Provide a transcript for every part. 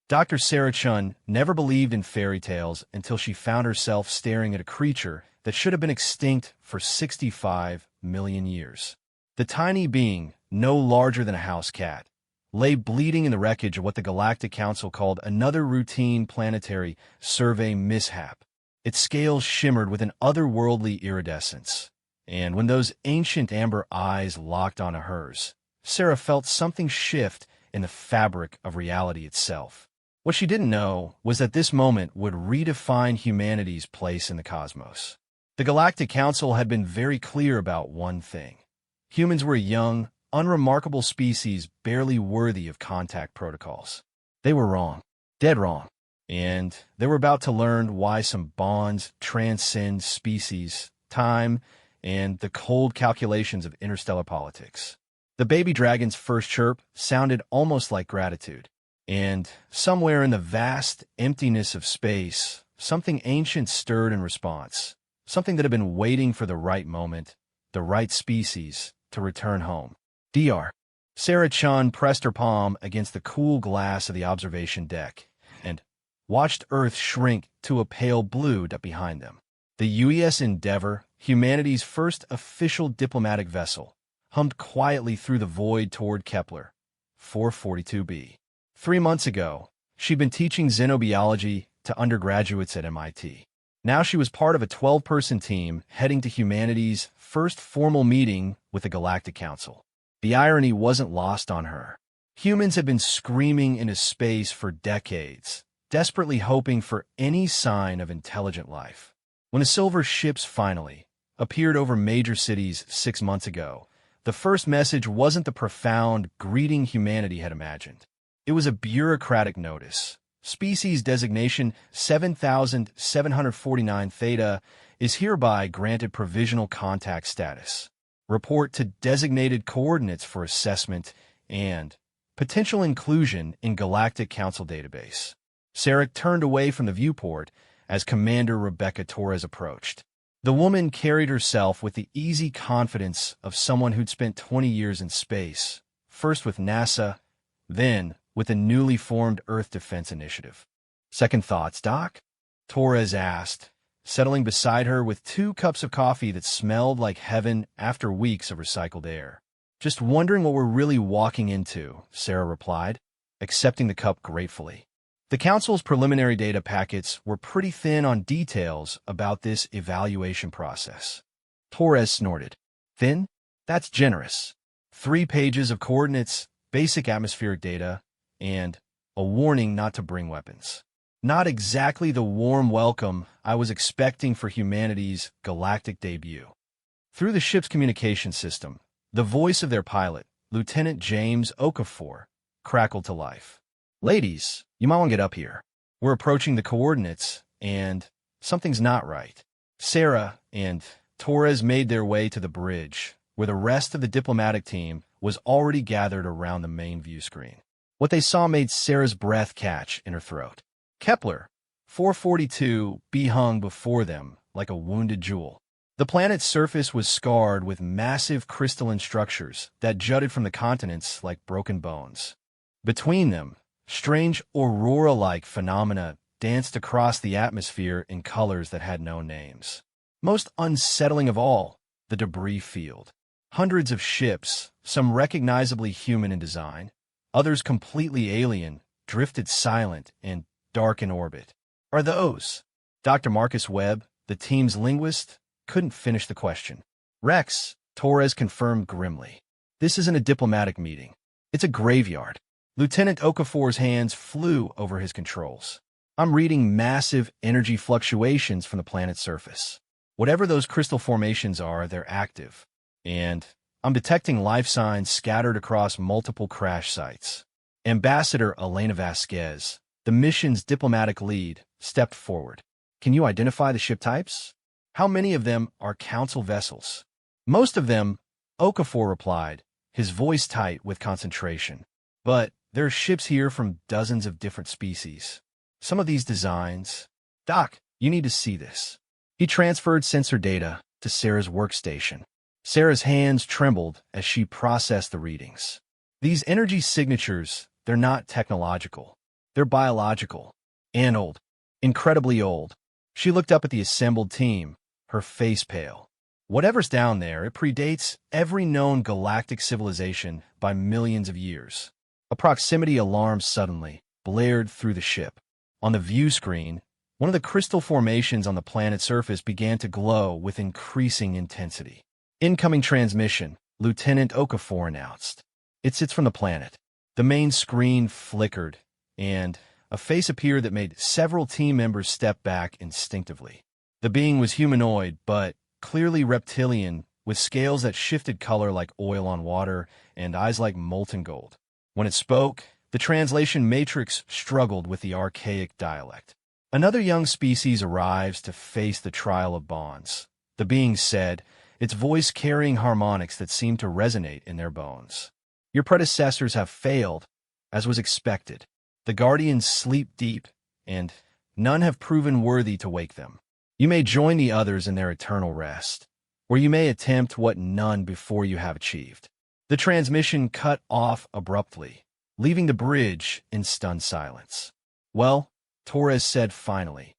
Dr. Sarah Chun never believed in fairy tales until she found herself staring at a creature that should have been extinct for 65 million years. The tiny being, no larger than a house cat, lay bleeding in the wreckage of what the Galactic Council called another routine planetary survey mishap. Its scales shimmered with an otherworldly iridescence, and when those ancient amber eyes locked onto hers, Sarah felt something shift in the fabric of reality itself. What she didn't know was that this moment would redefine humanity's place in the cosmos. The Galactic Council had been very clear about one thing. Humans were a young, unremarkable species barely worthy of contact protocols. They were wrong, dead wrong, and they were about to learn why some bonds transcend species, time, and the cold calculations of interstellar politics. The baby dragon's first chirp sounded almost like gratitude, and somewhere in the vast emptiness of space, something ancient stirred in response, something that had been waiting for the right moment, the right species, to return home. Dr. Sarah Chun pressed her palm against the cool glass of the observation deck and watched Earth shrink to a pale blue behind them. The UES Endeavour, humanity's first official diplomatic vessel, hummed quietly through the void toward Kepler 442b. 3 months ago, she'd been teaching xenobiology to undergraduates at MIT. Now she was part of a 12-person team heading to humanity's first formal meeting with the Galactic Council. The irony wasn't lost on her. Humans had been screaming into space for decades, desperately hoping for any sign of intelligent life. When the silver ships finally appeared over major cities 6 months ago, the first message wasn't the profound greeting humanity had imagined. It was a bureaucratic notice. Species designation 7749 Theta is hereby granted provisional contact status. Report to designated coordinates for assessment and potential inclusion in Galactic Council database. Sarek turned away from the viewport as Commander Rebecca Torres approached. The woman carried herself with the easy confidence of someone who'd spent 20 years in space, first with NASA, then with a newly formed Earth Defense Initiative. "Second thoughts, Doc?" Torres asked, settling beside her with 2 cups of coffee that smelled like heaven after weeks of recycled air. "Just wondering what we're really walking into," Sarah replied, accepting the cup gratefully. The Council's preliminary data packets were pretty thin on details about this evaluation process. Torres snorted. "Thin? That's generous. 3 pages of coordinates, basic atmospheric data, and a warning not to bring weapons. Not exactly the warm welcome I was expecting for humanity's galactic debut." Through the ship's communication system, the voice of their pilot, Lieutenant James Okafor, crackled to life. "Ladies, you might want to get up here. We're approaching the coordinates, and something's not right." Sarah and Torres made their way to the bridge, where the rest of the diplomatic team was already gathered around the main view screen. What they saw made Sarah's breath catch in her throat. Kepler 442b hung before them like a wounded jewel. The planet's surface was scarred with massive crystalline structures that jutted from the continents like broken bones. Between them, strange aurora-like phenomena danced across the atmosphere in colors that had no names. Most unsettling of all, the debris field. Hundreds of ships, some recognizably human in design, others completely alien, drifted silent and dark in orbit. "Are those?" Dr. Marcus Webb, the team's linguist, couldn't finish the question. "Rex," Torres confirmed grimly. "This isn't a diplomatic meeting. It's a graveyard." Lieutenant Okafor's hands flew over his controls. "I'm reading massive energy fluctuations from the planet's surface. Whatever those crystal formations are, they're active. And I'm detecting life signs scattered across multiple crash sites." Ambassador Elena Vasquez, the mission's diplomatic lead, stepped forward. "Can you identify the ship types? How many of them are Council vessels?" "Most of them," Okafor replied, his voice tight with concentration. "But there are ships here from dozens of different species. Some of these designs—" "Doc, you need to see this." He transferred sensor data to Sarah's workstation. Sarah's hands trembled as she processed the readings. "These energy signatures, they're not technological. They're biological. And old. Incredibly old. She looked up at the assembled team, her face pale. Whatever's down there, it predates every known galactic civilization by millions of years. A proximity alarm suddenly blared through the ship. On the view screen, one of the crystal formations on the planet's surface began to glow with increasing intensity. Incoming transmission, Lieutenant Okafor announced. It's from the planet. The main screen flickered, and a face appeared that made several team members step back instinctively. The being was humanoid, but clearly reptilian, with scales that shifted color like oil on water and eyes like molten gold. When it spoke, the translation matrix struggled with the archaic dialect. Another young species arrives to face the trial of bonds. The being said, its voice carrying harmonics that seemed to resonate in their bones. Your predecessors have failed, as was expected. The guardians sleep deep, and none have proven worthy to wake them. You may join the others in their eternal rest, or you may attempt what none before you have achieved. The transmission cut off abruptly, leaving the bridge in stunned silence. Well, Torres said finally.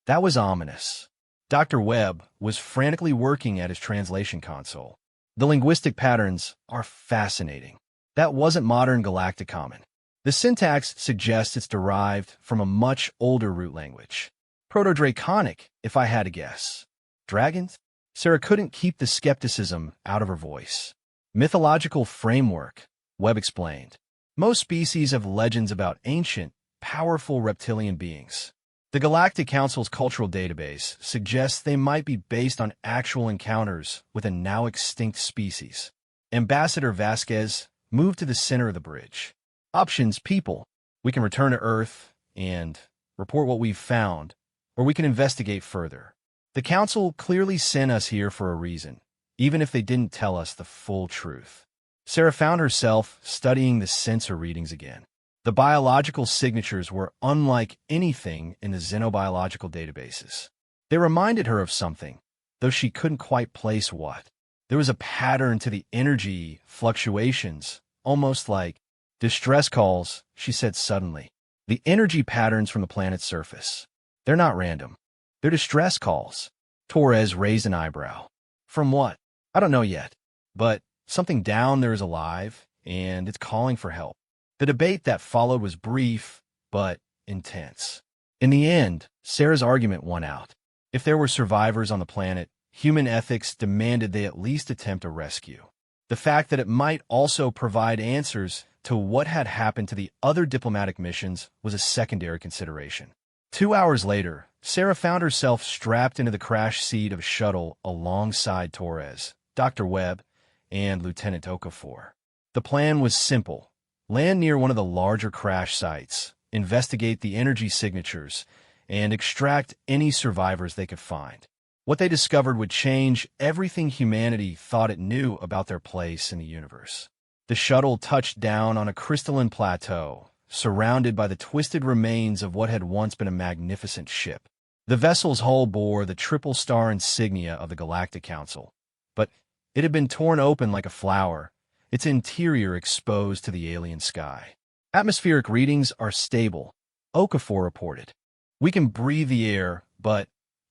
That was ominous. Dr. Webb was frantically working at his translation console. The linguistic patterns are fascinating. That wasn't modern galactic common. The syntax suggests it's derived from a much older root language. Proto-Draconic, if I had to guess. Dragons? Sarah couldn't keep the skepticism out of her voice. Mythological framework, Webb explained. Most species have legends about ancient, powerful reptilian beings. The Galactic Council's cultural database suggests they might be based on actual encounters with a now-extinct species. Ambassador Vasquez moved to the center of the bridge. Options, people. We can return to Earth and report what we've found, or we can investigate further. The Council clearly sent us here for a reason, even if they didn't tell us the full truth. Sarah found herself studying the sensor readings again. The biological signatures were unlike anything in the xenobiological databases. They reminded her of something, though she couldn't quite place what. There was a pattern to the energy fluctuations, almost like distress calls, she said suddenly. The energy patterns from the planet's surface. They're not random. They're distress calls. Torres raised an eyebrow. From what? I don't know yet. But something down there is alive, and it's calling for help. The debate that followed was brief, but intense. In the end, Sarah's argument won out. If there were survivors on the planet, human ethics demanded they at least attempt a rescue. The fact that it might also provide answers to what had happened to the other diplomatic missions was a secondary consideration. 2 hours later, Sarah found herself strapped into the crash seat of a shuttle alongside Torres, Dr. Webb, and Lieutenant Okafor. The plan was simple. Land near one of the larger crash sites, investigate the energy signatures, and extract any survivors they could find. What they discovered would change everything humanity thought it knew about their place in the universe. The shuttle touched down on a crystalline plateau, surrounded by the twisted remains of what had once been a magnificent ship. The vessel's hull bore the triple star insignia of the Galactic Council, but it had been torn open like a flower, its interior exposed to the alien sky. Atmospheric readings are stable, Okafor reported. We can breathe the air, but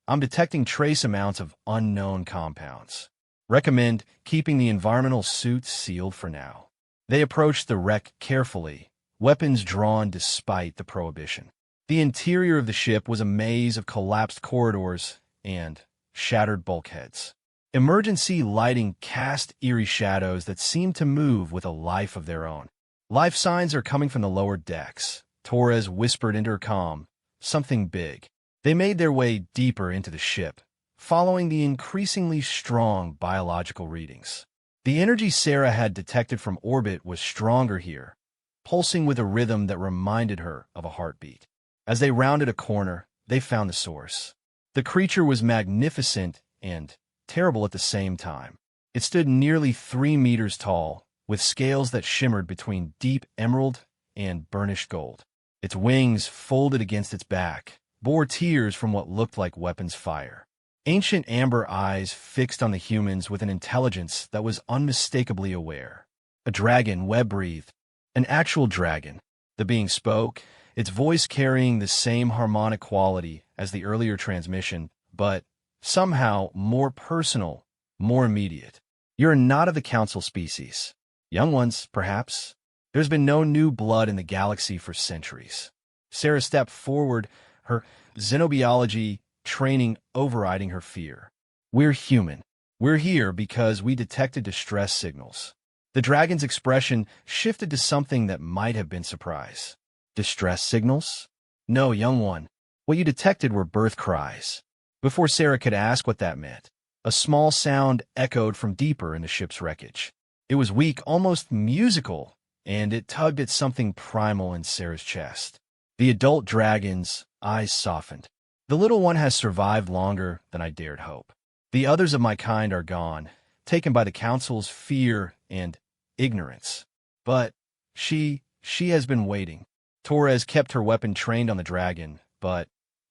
I'm detecting trace amounts of unknown compounds. Recommend keeping the environmental suits sealed for now. They approached the wreck carefully, weapons drawn despite the prohibition. The interior of the ship was a maze of collapsed corridors and shattered bulkheads. Emergency lighting cast eerie shadows that seemed to move with a life of their own. Life signs are coming from the lower decks, Torres whispered into her comm. Something big. They made their way deeper into the ship, following the increasingly strong biological readings. The energy Sarah had detected from orbit was stronger here, pulsing with a rhythm that reminded her of a heartbeat. As they rounded a corner, they found the source. The creature was magnificent and terrible at the same time. It stood nearly 3 meters tall, with scales that shimmered between deep emerald and burnished gold. Its wings, folded against its back, bore tears from what looked like weapons fire. Ancient amber eyes fixed on the humans with an intelligence that was unmistakably aware. A dragon, Webb breathed. An actual dragon. The being spoke, its voice carrying the same harmonic quality as the earlier transmission, but somehow more personal, more immediate. You're not of the Council species. Young ones, perhaps. There's been no new blood in the galaxy for centuries. Sarah stepped forward, her xenobiology training overriding her fear. We're human. We're here because we detected distress signals. The dragon's expression shifted to something that might have been surprise. Distress signals? No, young one. What you detected were birth cries. Before Sarah could ask what that meant, a small sound echoed from deeper in the ship's wreckage. It was weak, almost musical, and it tugged at something primal in Sarah's chest. The adult dragon's eyes softened. The little one has survived longer than I dared hope. The others of my kind are gone, taken by the Council's fear and ignorance. But she has been waiting. Torres kept her weapon trained on the dragon, but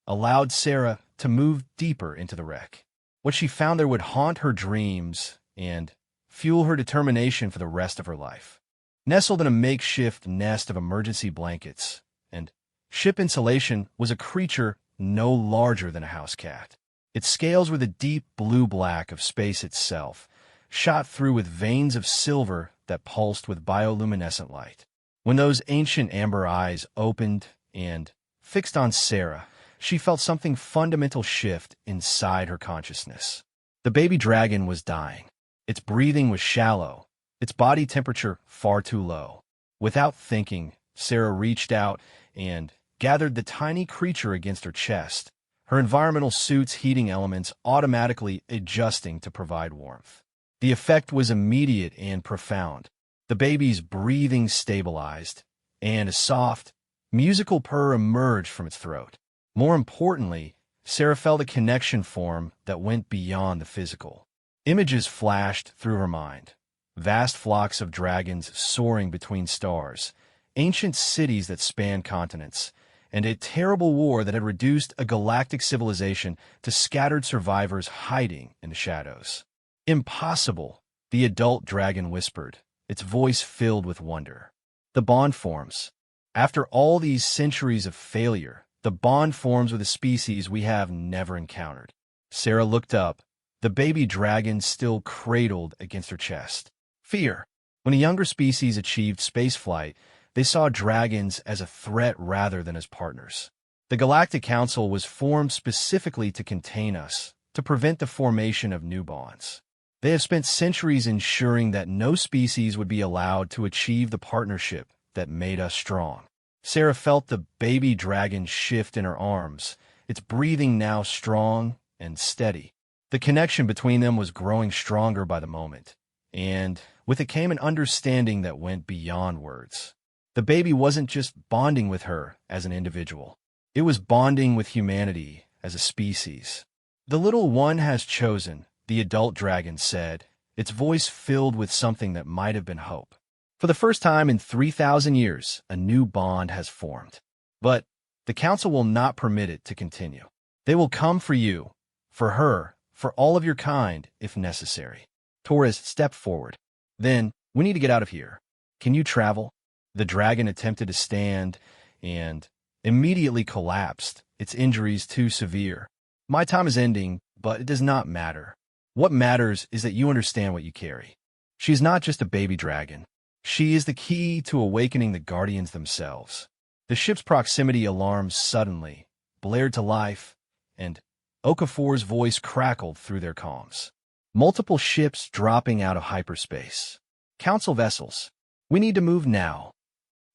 allowed Sarah to move deeper into the wreck. What she found there would haunt her dreams and fuel her determination for the rest of her life. Nestled in a makeshift nest of emergency blankets and ship insulation was a creature no larger than a house cat. Its scales were the deep blue-black of space itself, shot through with veins of silver that pulsed with bioluminescent light. When those ancient amber eyes opened and fixed on Sarah, she felt something fundamental shift inside her consciousness. The baby dragon was dying. Its breathing was shallow, its body temperature far too low. Without thinking, Sarah reached out and gathered the tiny creature against her chest, her environmental suit's heating elements automatically adjusting to provide warmth. The effect was immediate and profound. The baby's breathing stabilized, and a soft, musical purr emerged from its throat. More importantly, Sarah felt a connection form that went beyond the physical. Images flashed through her mind. Vast flocks of dragons soaring between stars, ancient cities that spanned continents, and a terrible war that had reduced a galactic civilization to scattered survivors hiding in the shadows. Impossible, the adult dragon whispered, its voice filled with wonder. The bond forms. After all these centuries of failure, the bond forms with a species we have never encountered. Sarah looked up, the baby dragon still cradled against her chest. Fear. When a younger species achieved spaceflight, they saw dragons as a threat rather than as partners. The Galactic Council was formed specifically to contain us, to prevent the formation of new bonds. They have spent centuries ensuring that no species would be allowed to achieve the partnership that made us strong. Sarah felt the baby dragon shift in her arms, its breathing now strong and steady. The connection between them was growing stronger by the moment, and with it came an understanding that went beyond words. The baby wasn't just bonding with her as an individual. It was bonding with humanity as a species. The little one has chosen, the adult dragon said, its voice filled with something that might have been hope. For the first time in 3,000 years, a new bond has formed. But the Council will not permit it to continue. They will come for you, for her, for all of your kind, if necessary. Torres stepped forward. Then, we need to get out of here. Can you travel? The dragon attempted to stand and immediately collapsed, its injuries too severe. My time is ending, but it does not matter. What matters is that you understand what you carry. She is not just a baby dragon. She is the key to awakening the guardians themselves. The ship's proximity alarms suddenly blared to life, and Okafor's voice crackled through their comms. Multiple ships dropping out of hyperspace. Council vessels. We need to move now.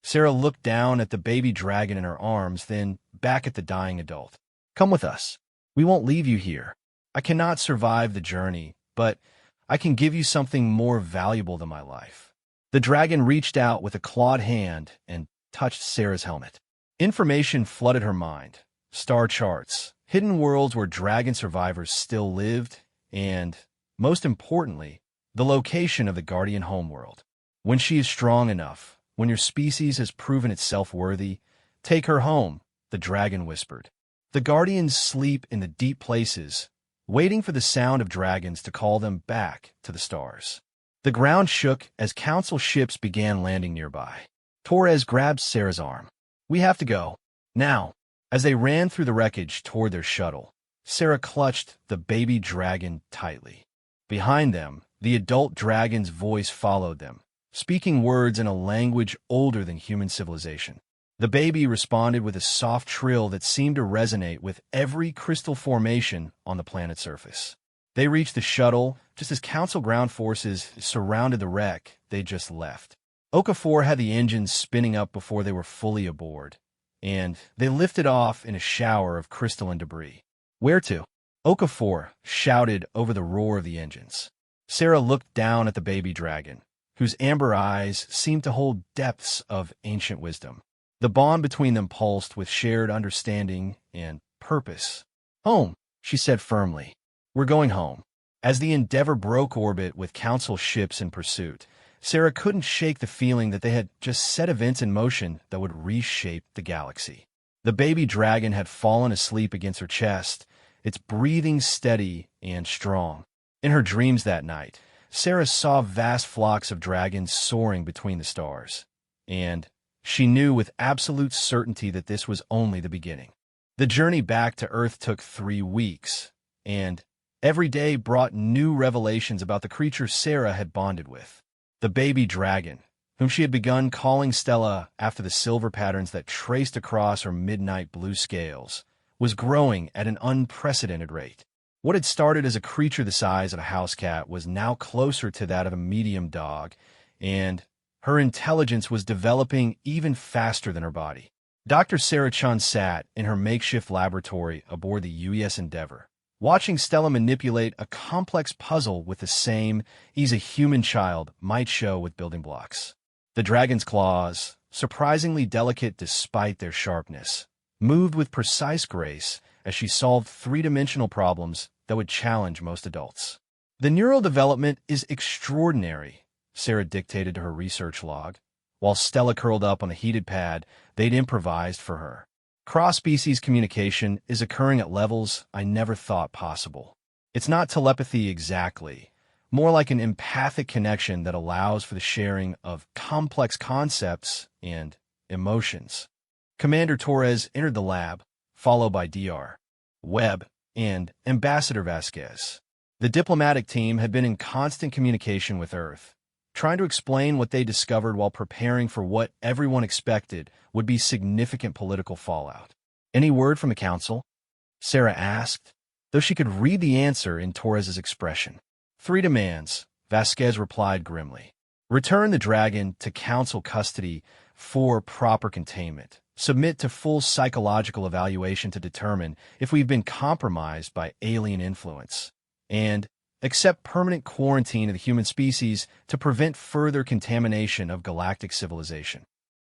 Sarah looked down at the baby dragon in her arms, then back at the dying adult. Come with us. We won't leave you here. I cannot survive the journey, but I can give you something more valuable than my life. The dragon reached out with a clawed hand and touched Sarah's helmet. Information flooded her mind. Star charts, hidden worlds where dragon survivors still lived, and, most importantly, the location of the guardian homeworld. When she is strong enough, when your species has proven itself worthy, take her home, the dragon whispered. The guardians sleep in the deep places, waiting for the sound of dragons to call them back to the stars. The ground shook as council ships began landing nearby. Torres grabbed Sarah's arm. We have to go. Now. As they ran through the wreckage toward their shuttle, Sarah clutched the baby dragon tightly. Behind them, the adult dragon's voice followed them, speaking words in a language older than human civilization. The baby responded with a soft trill that seemed to resonate with every crystal formation on the planet's surface. They reached the shuttle just as Council ground forces surrounded the wreck they'd just left. Okafor had the engines spinning up before they were fully aboard, and they lifted off in a shower of crystalline debris. Where to? Okafor shouted over the roar of the engines. Sarah looked down at the baby dragon, whose amber eyes seemed to hold depths of ancient wisdom. The bond between them pulsed with shared understanding and purpose. Home, she said firmly. We're going home. As the Endeavor broke orbit with Council ships in pursuit, Sarah couldn't shake the feeling that they had just set events in motion that would reshape the galaxy. The baby dragon had fallen asleep against her chest, its breathing steady and strong. In her dreams that night, Sarah saw vast flocks of dragons soaring between the stars, and she knew with absolute certainty that this was only the beginning. The journey back to Earth took 3 weeks, and every day brought new revelations about the creature Sarah had bonded with. The baby dragon, whom she had begun calling Stella after the silver patterns that traced across her midnight blue scales, was growing at an unprecedented rate. What had started as a creature the size of a house cat was now closer to that of a medium dog, and her intelligence was developing even faster than her body. Dr. Sarah Chun sat in her makeshift laboratory aboard the UES Endeavor, watching Stella manipulate a complex puzzle with the same ease a human child might show with building blocks. The dragon's claws, surprisingly delicate despite their sharpness, moved with precise grace as she solved 3-dimensional problems that would challenge most adults. The neural development is extraordinary, Sarah dictated to her research log, while Stella curled up on the heated pad they'd improvised for her. Cross-species communication is occurring at levels I never thought possible. It's not telepathy exactly, more like an empathic connection that allows for the sharing of complex concepts and emotions. Commander Torres entered the lab, followed by Dr. Webb and Ambassador Vasquez. The diplomatic team had been in constant communication with Earth, trying to explain what they discovered while preparing for what everyone expected would be significant political fallout. Any word from the Council? Sarah asked, though she could read the answer in Torres's expression. 3 demands, Vasquez replied grimly. Return the dragon to Council custody for proper containment. Submit to full psychological evaluation to determine if we've been compromised by alien influence. And accept permanent quarantine of the human species to prevent further contamination of galactic civilization.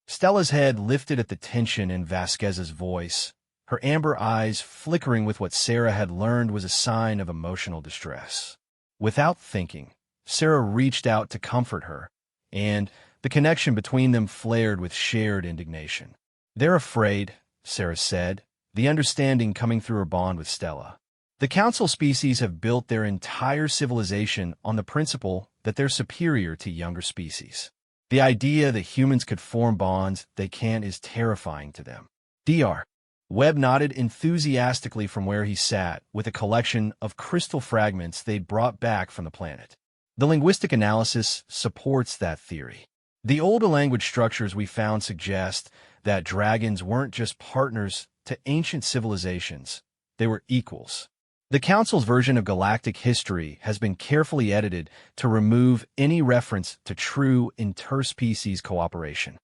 Stella's head lifted at the tension in Vasquez's voice, her amber eyes flickering with what Sarah had learned was a sign of emotional distress. Without thinking, Sarah reached out to comfort her, and the connection between them flared with shared indignation. They're afraid, Sarah said, the understanding coming through her bond with Stella. The Council species have built their entire civilization on the principle that they're superior to younger species. The idea that humans could form bonds they can't is terrifying to them. Dr. Webb nodded enthusiastically from where he sat with a collection of crystal fragments they'd brought back from the planet. The linguistic analysis supports that theory. The older language structures we found suggest that dragons weren't just partners to ancient civilizations, they were equals. The Council's version of galactic history has been carefully edited to remove any reference to true interspecies cooperation.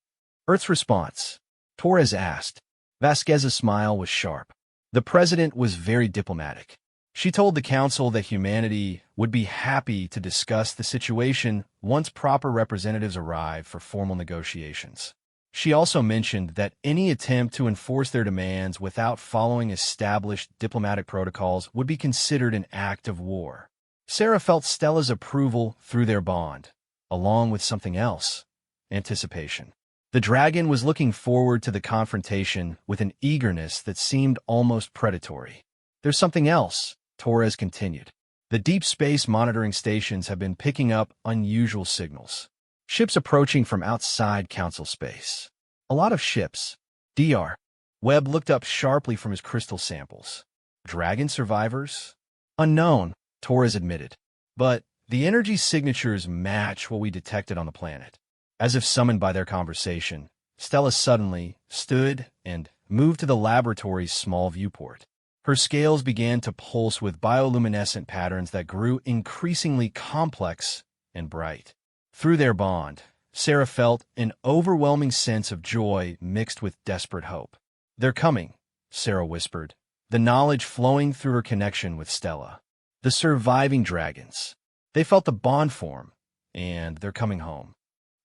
Earth's response? Torres asked. Vasquez's smile was sharp. The president was very diplomatic. She told the Council that humanity would be happy to discuss the situation once proper representatives arrive for formal negotiations. She also mentioned that any attempt to enforce their demands without following established diplomatic protocols would be considered an act of war. Sarah felt Stella's approval through their bond, along with something else: anticipation. The dragon was looking forward to the confrontation with an eagerness that seemed almost predatory. There's something else, Torres continued. The deep space monitoring stations have been picking up unusual signals. Ships approaching from outside Council space. A lot of ships. Dr. Webb looked up sharply from his crystal samples. Dragon survivors? Unknown, Torres admitted. But the energy signatures match what we detected on the planet. As if summoned by their conversation, Stella suddenly stood and moved to the laboratory's small viewport. Her scales began to pulse with bioluminescent patterns that grew increasingly complex and bright. Through their bond, Sarah felt an overwhelming sense of joy mixed with desperate hope. "They're coming," Sarah whispered, the knowledge flowing through her connection with Stella. The surviving dragons. They felt the bond form, and they're coming home.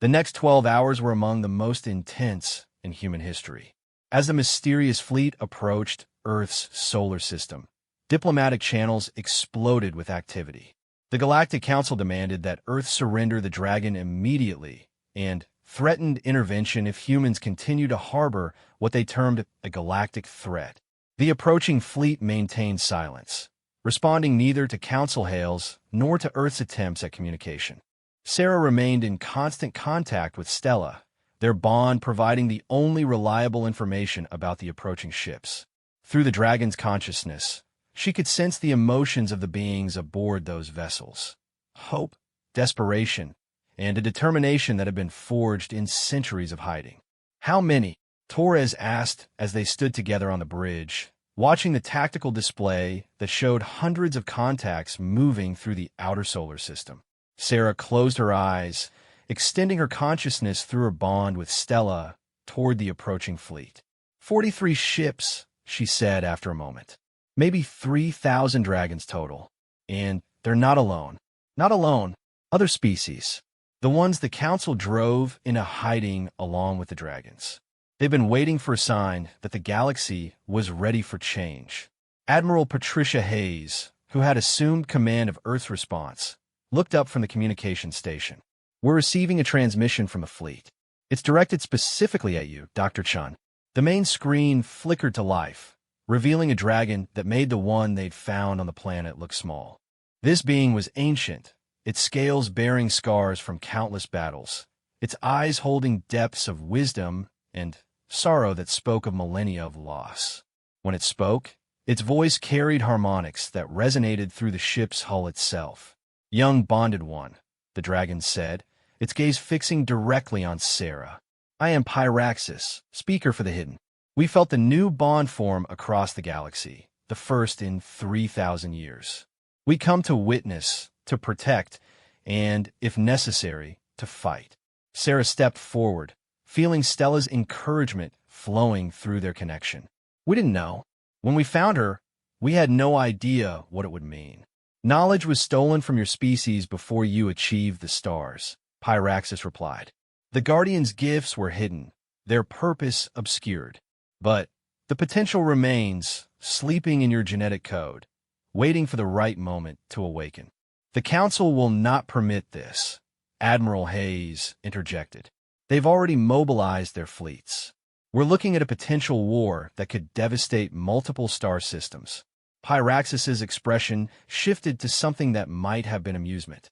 The next 12 hours were among the most intense in human history. As the mysterious fleet approached Earth's solar system, diplomatic channels exploded with activity. The Galactic Council demanded that Earth surrender the dragon immediately and threatened intervention if humans continue to harbor what they termed a galactic threat. The approaching fleet maintained silence, responding neither to Council hails nor to Earth's attempts at communication. Sarah remained in constant contact with Stella, their bond providing the only reliable information about the approaching ships. Through the dragon's consciousness, she could sense the emotions of the beings aboard those vessels. Hope, desperation, and a determination that had been forged in centuries of hiding. "How many?" Torres asked as they stood together on the bridge, watching the tactical display that showed hundreds of contacts moving through the outer solar system. Sarah closed her eyes, extending her consciousness through her bond with Stella toward the approaching fleet. 43 ships, she said after a moment. Maybe 3,000 dragons total. And they're not alone. Not alone. Other species. The ones the Council drove into hiding along with the dragons. They've been waiting for a sign that the galaxy was ready for change. Admiral Patricia Hayes, who had assumed command of Earth's response, looked up from the communication station. "We're receiving a transmission from a fleet. It's directed specifically at you, Dr. Chun." The main screen flickered to life, revealing a dragon that made the one they'd found on the planet look small. This being was ancient, its scales bearing scars from countless battles, its eyes holding depths of wisdom and sorrow that spoke of millennia of loss. When it spoke, its voice carried harmonics that resonated through the ship's hull itself. "Young bonded one," the dragon said, its gaze fixing directly on Sarah. "I am Pyraxis, speaker for the hidden. We felt the new bond form across the galaxy, the first in 3,000 years. We come to witness, to protect, and, if necessary, to fight." Sarah stepped forward, feeling Stella's encouragement flowing through their connection. "We didn't know. When we found her, we had no idea what it would mean. Knowledge was stolen from your species before you achieved the stars," Pyraxis replied. "The Guardians' gifts were hidden, their purpose obscured. But the potential remains, sleeping in your genetic code, waiting for the right moment to awaken. The Council will not permit this," Admiral Hayes interjected. "They've already mobilized their fleets. We're looking at a potential war that could devastate multiple star systems." Pyraxis's expression shifted to something that might have been amusement.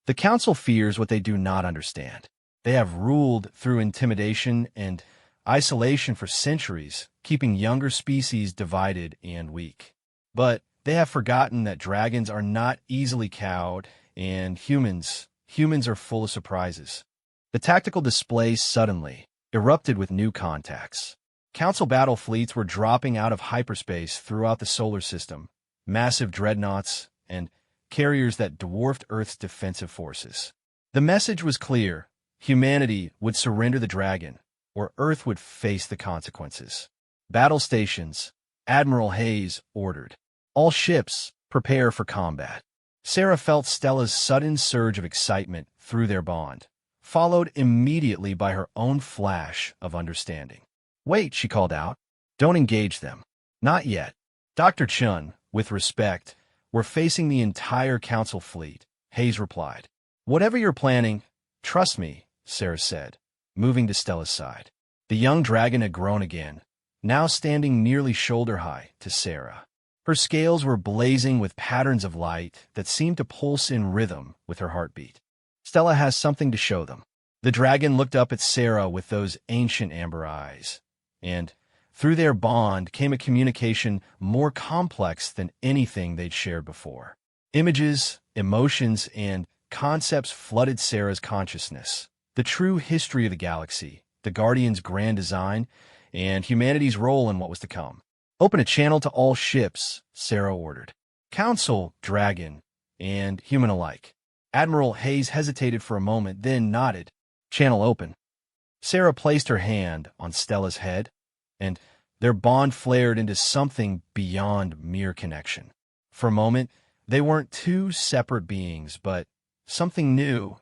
"The Council fears what they do not understand. They have ruled through intimidation and isolation for centuries, keeping younger species divided and weak. But they have forgotten that dragons are not easily cowed, and humans are full of surprises." The tactical display suddenly erupted with new contacts. Council battle fleets were dropping out of hyperspace throughout the solar system, massive dreadnoughts and carriers that dwarfed Earth's defensive forces. The message was clear: humanity would surrender the dragon, or Earth would face the consequences. "Battle stations," Admiral Hayes ordered. "All ships, prepare for combat." Sarah felt Stella's sudden surge of excitement through their bond, followed immediately by her own flash of understanding. "Wait," she called out. "Don't engage them. Not yet. Dr. Chun, with respect, we're facing the entire Council fleet," Hayes replied. "Whatever you're planning, trust me," Sarah said, moving to Stella's side. The young dragon had grown again, now standing nearly shoulder-high to Sarah. Her scales were blazing with patterns of light that seemed to pulse in rhythm with her heartbeat. "Stella has something to show them." The dragon looked up at Sarah with those ancient amber eyes, and Through their bond came a communication more complex than anything they'd shared before. Images, emotions, and concepts flooded Sarah's consciousness. The true history of the galaxy, the Guardians' grand design, and humanity's role in what was to come. "Open a channel to all ships," Sarah ordered. Council, dragon, and human alike. Admiral Hayes hesitated for a moment, then nodded. "Channel open." Sarah placed her hand on Stella's head, and their bond flared into something beyond mere connection. For a moment, they weren't two separate beings, but something new,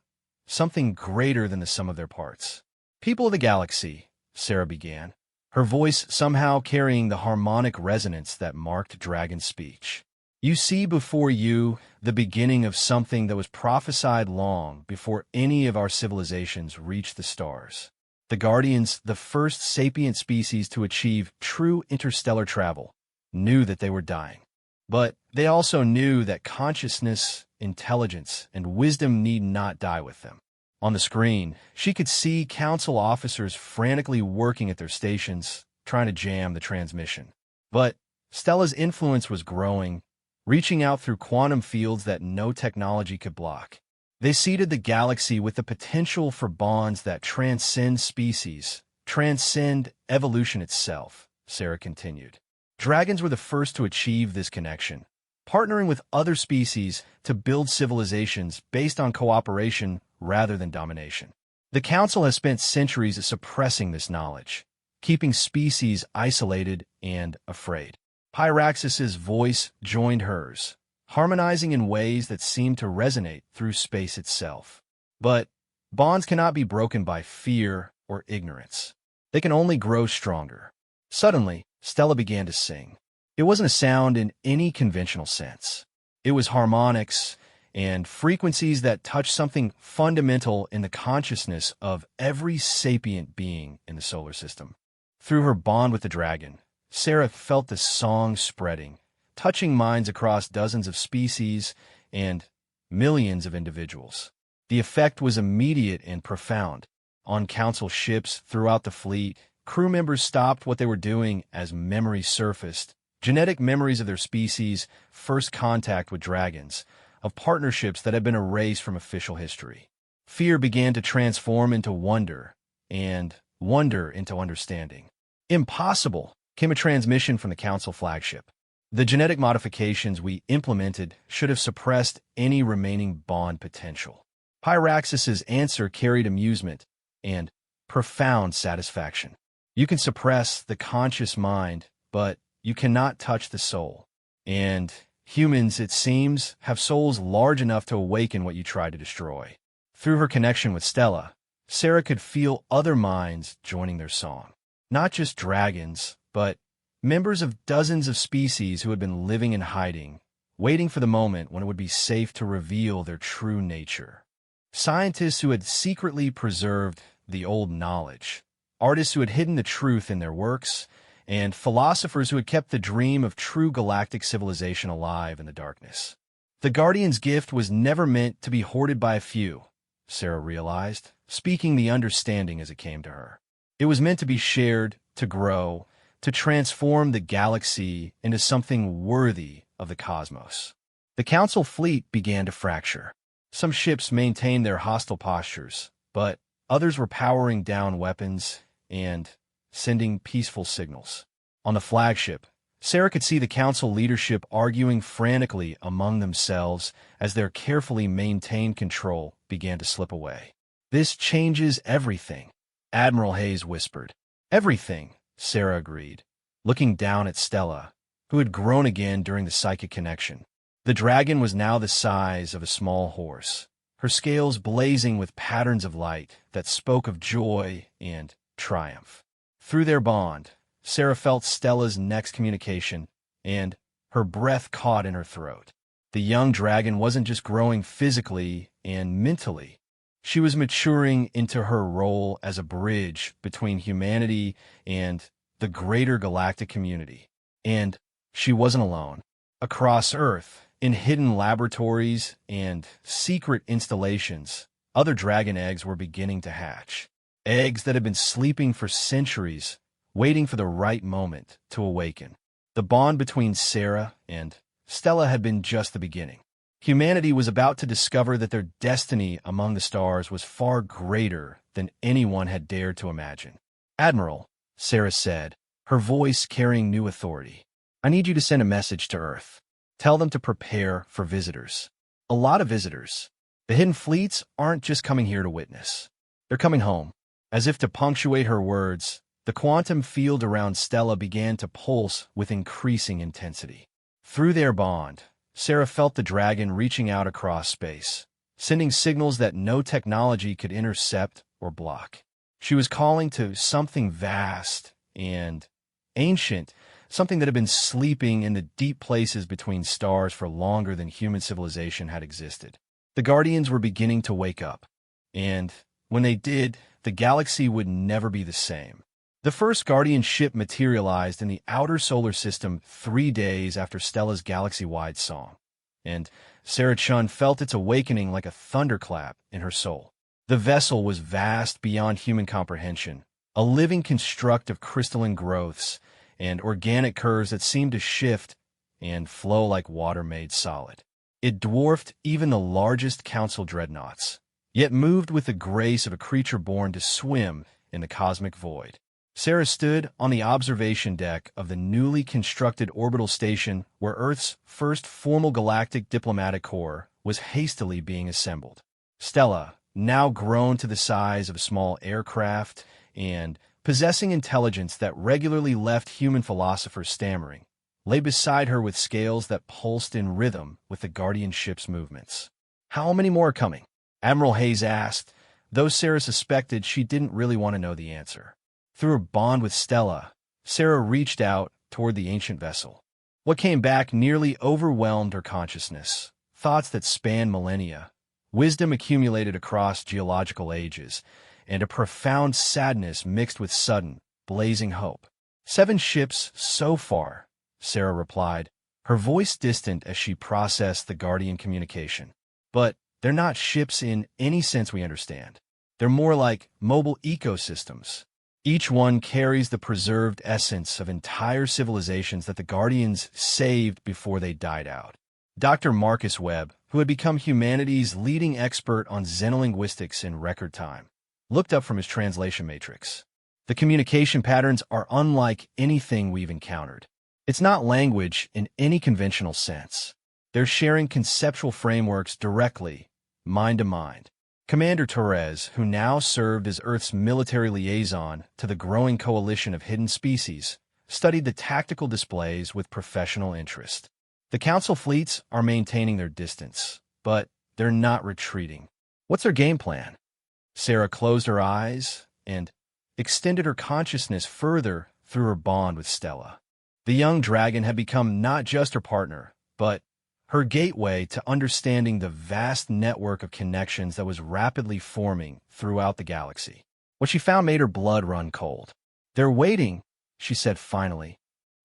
something greater than the sum of their parts. "People of the galaxy," Sarah began, her voice somehow carrying the harmonic resonance that marked Dragon's speech. "You see before you the beginning of something that was prophesied long before any of our civilizations reached the stars. The Guardians, the first sapient species to achieve true interstellar travel, knew that they were dying. But they also knew that consciousness, intelligence, and wisdom need not die with them." On the screen, she could see council officers frantically working at their stations, trying to jam the transmission. But Stella's influence was growing, reaching out through quantum fields that no technology could block. They seeded the galaxy with the potential for bonds that transcend species, transcend evolution itself, Sarah continued. Dragons were the first to achieve this connection, partnering with other species to build civilizations based on cooperation rather than domination. The Council has spent centuries suppressing this knowledge, keeping species isolated and afraid. Pyraxis's voice joined hers, harmonizing in ways that seemed to resonate through space itself. But bonds cannot be broken by fear or ignorance. They can only grow stronger. Suddenly, Stella began to sing. It wasn't a sound in any conventional sense. It was harmonics and frequencies that touched something fundamental in the consciousness of every sapient being in the solar system. Through her bond with the dragon, Sarah felt the song spreading, touching minds across dozens of species and millions of individuals. The effect was immediate and profound. On council ships throughout the fleet, crew members stopped what they were doing as memories surfaced, genetic memories of their species' first contact with dragons, of partnerships that had been erased from official history. Fear began to transform into wonder, and wonder into understanding. "Impossible," came a transmission from the Council flagship. "The genetic modifications we implemented should have suppressed any remaining bond potential." Pyraxis's answer carried amusement and profound satisfaction. "You can suppress the conscious mind, but you cannot touch the soul. And humans, it seems, have souls large enough to awaken what you try to destroy." Through her connection with Stella, Sarah could feel other minds joining their song. Not just dragons, but members of dozens of species who had been living in hiding, waiting for the moment when it would be safe to reveal their true nature. Scientists who had secretly preserved the old knowledge, artists who had hidden the truth in their works, and philosophers who had kept the dream of true galactic civilization alive in the darkness. The Guardian's gift was never meant to be hoarded by a few, Sarah realized, speaking the understanding as it came to her. It was meant to be shared, to grow, to transform the galaxy into something worthy of the cosmos. The Council fleet began to fracture. Some ships maintained their hostile postures, but others were powering down weapons and sending peaceful signals. On the flagship, Sarah could see the Council leadership arguing frantically among themselves as their carefully maintained control began to slip away. "This changes everything," Admiral Hayes whispered. "Everything," Sarah agreed, looking down at Stella, who had grown again during the psychic connection. The dragon was now the size of a small horse, her scales blazing with patterns of light that spoke of joy and triumph. Through their bond, Sarah felt Stella's next communication, and her breath caught in her throat. The young dragon wasn't just growing physically and mentally. She was maturing into her role as a bridge between humanity and the greater galactic community. And she wasn't alone. Across Earth, in hidden laboratories and secret installations, other dragon eggs were beginning to hatch. Eggs that had been sleeping for centuries, waiting for the right moment to awaken. The bond between Sarah and Stella had been just the beginning. Humanity was about to discover that their destiny among the stars was far greater than anyone had dared to imagine. "Admiral," Sarah said, her voice carrying new authority, "I need you to send a message to Earth. Tell them to prepare for visitors. A lot of visitors. The hidden fleets aren't just coming here to witness. They're coming home." As if to punctuate her words, the quantum field around Stella began to pulse with increasing intensity. Through their bond, Sarah felt the dragon reaching out across space, sending signals that no technology could intercept or block. She was calling to something vast and ancient, something that had been sleeping in the deep places between stars for longer than human civilization had existed. The Guardians were beginning to wake up, and when they did, the galaxy would never be the same. The first Guardian ship materialized in the outer solar system 3 days after Stella's galaxy-wide song, and Sarah Chun felt its awakening like a thunderclap in her soul. The vessel was vast beyond human comprehension, a living construct of crystalline growths and organic curves that seemed to shift and flow like water made solid. It dwarfed even the largest council dreadnoughts, yet moved with the grace of a creature born to swim in the cosmic void. Sarah stood on the observation deck of the newly constructed orbital station where Earth's first formal galactic diplomatic corps was hastily being assembled. Stella, now grown to the size of a small aircraft and possessing intelligence that regularly left human philosophers stammering, lay beside her with scales that pulsed in rhythm with the Guardian ship's movements. "How many more are coming?" Admiral Hayes asked, though Sarah suspected she didn't really want to know the answer. Through her bond with Stella, Sarah reached out toward the ancient vessel. What came back nearly overwhelmed her consciousness. Thoughts that spanned millennia, wisdom accumulated across geological ages, and a profound sadness mixed with sudden, blazing hope. "7 ships so far," Sarah replied, her voice distant as she processed the Guardian communication. "But they're not ships in any sense we understand. They're more like mobile ecosystems. Each one carries the preserved essence of entire civilizations that the Guardians saved before they died out." Dr. Marcus Webb, who had become humanity's leading expert on xenolinguistics in record time, looked up from his translation matrix. "The communication patterns are unlike anything we've encountered. It's not language in any conventional sense. They're sharing conceptual frameworks directly, mind to mind." Commander Torres, who now served as Earth's military liaison to the growing coalition of hidden species, studied the tactical displays with professional interest. "The Council fleets are maintaining their distance, but they're not retreating. What's their game plan?" Sarah closed her eyes and extended her consciousness further through her bond with Stella. The young dragon had become not just her partner, but her gateway to understanding the vast network of connections that was rapidly forming throughout the galaxy. What she found made her blood run cold. "They're waiting," she said finally.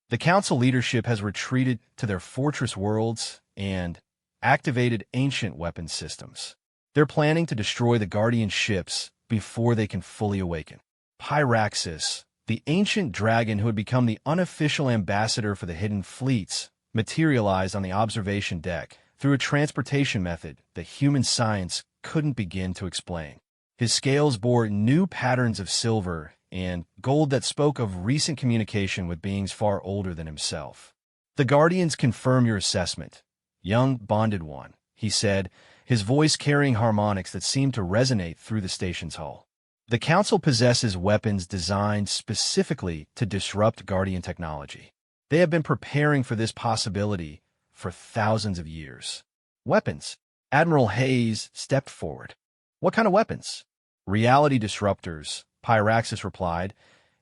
"The Council leadership has retreated to their fortress worlds and activated ancient weapon systems. They're planning to destroy the Guardian ships before they can fully awaken." Pyraxis, the ancient dragon who had become the unofficial ambassador for the hidden fleets, materialized on the observation deck through a transportation method that human science couldn't begin to explain. His scales bore new patterns of silver and gold that spoke of recent communication with beings far older than himself. "The Guardians confirm your assessment, young bonded one," he said, his voice carrying harmonics that seemed to resonate through the station's hull. "The Council possesses weapons designed specifically to disrupt Guardian technology. They have been preparing for this possibility for thousands of years." "Weapons?" Admiral Hayes stepped forward. "What kind of weapons?" "Reality disruptors," Pyraxis replied,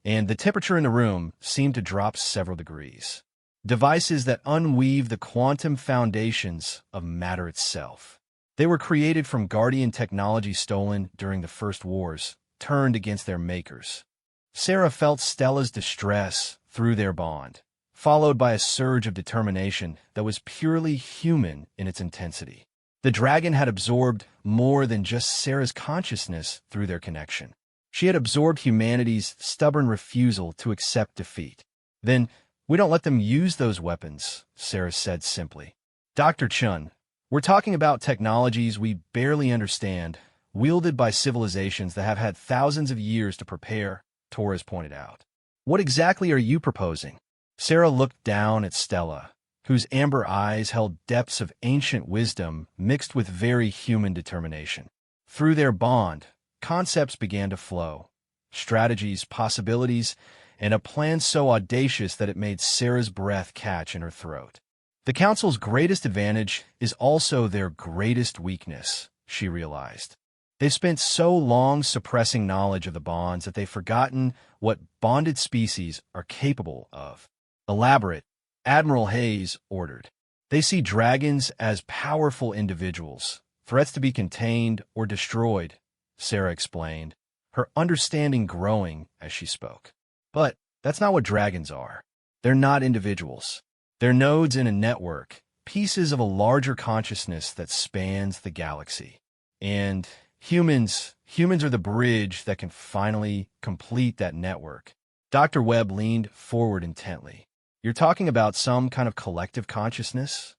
and the temperature in the room seemed to drop several degrees. "Devices that unweave the quantum foundations of matter itself. They were created from Guardian technology stolen during the First Wars, turned against their makers." Sarah felt Stella's distress through their bond, followed by a surge of determination that was purely human in its intensity. The dragon had absorbed more than just Sarah's consciousness through their connection. She had absorbed humanity's stubborn refusal to accept defeat. Then, we don't let them use those weapons, Sarah said simply. Dr. Chun, we're talking about technologies we barely understand, wielded by civilizations that have had thousands of years to prepare, Torres pointed out. What exactly are you proposing? Sarah looked down at Stella, whose amber eyes held depths of ancient wisdom mixed with very human determination. Through their bond, concepts began to flow, strategies, possibilities, and a plan so audacious that it made Sarah's breath catch in her throat. The Council's greatest advantage is also their greatest weakness, she realized. They've spent so long suppressing knowledge of the bonds that they've forgotten what bonded species are capable of. Elaborate, Admiral Hayes ordered. They see dragons as powerful individuals, threats to be contained or destroyed, Sarah explained, her understanding growing as she spoke. But that's not what dragons are. They're not individuals. They're nodes in a network, pieces of a larger consciousness that spans the galaxy. And humans are the bridge that can finally complete that network. Dr. Webb leaned forward intently. You're talking about some kind of collective consciousness?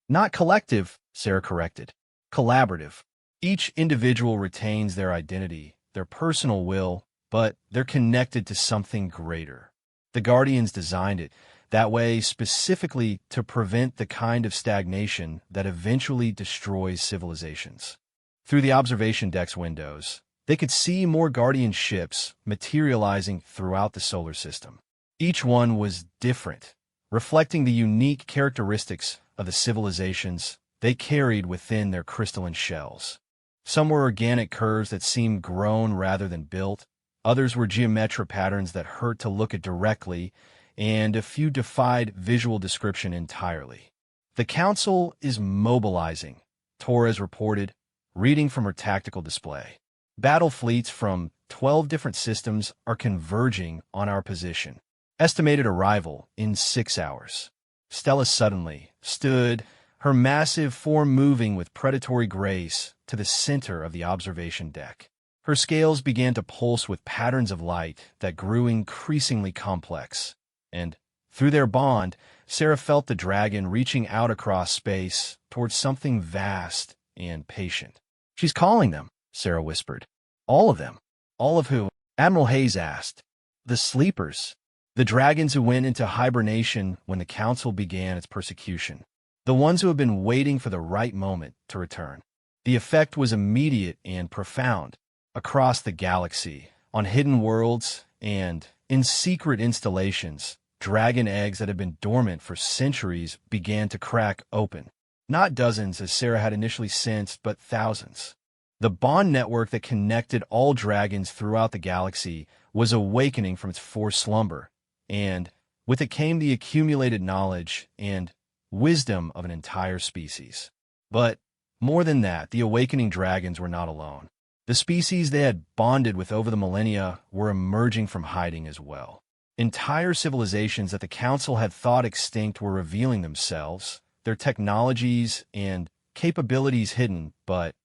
Not collective, Sarah corrected. Collaborative. Each individual retains their identity, their personal will, but they're connected to something greater. The Guardians designed it that way specifically to prevent the kind of stagnation that eventually destroys civilizations. Through the observation deck's windows, they could see more Guardian ships materializing throughout the solar system. Each one was different, reflecting the unique characteristics of the civilizations they carried within their crystalline shells. Some were organic curves that seemed grown rather than built, others were geometric patterns that hurt to look at directly, and a few defied visual description entirely. The Council is mobilizing, Torres reported, reading from her tactical display. Battle fleets from 12 different systems are converging on our position. Estimated arrival in 6 hours. Stella suddenly stood, her massive form moving with predatory grace to the center of the observation deck. Her scales began to pulse with patterns of light that grew increasingly complex. And, through their bond, Sarah felt the dragon reaching out across space towards something vast and patient. She's calling them, Sarah whispered. All of them. All of who? Admiral Hayes asked. The sleepers. The dragons who went into hibernation when the Council began its persecution. The ones who have been waiting for the right moment to return. The effect was immediate and profound. Across the galaxy, on hidden worlds, and in secret installations, dragon eggs that had been dormant for centuries began to crack open. Not dozens, as Sarah had initially sensed, but thousands. The bond network that connected all dragons throughout the galaxy was awakening from its forced slumber, and with it came the accumulated knowledge and wisdom of an entire species. But more than that, the awakening dragons were not alone. The species they had bonded with over the millennia were emerging from hiding as well. Entire civilizations that the Council had thought extinct were revealing themselves, their technologies and capabilities hidden, but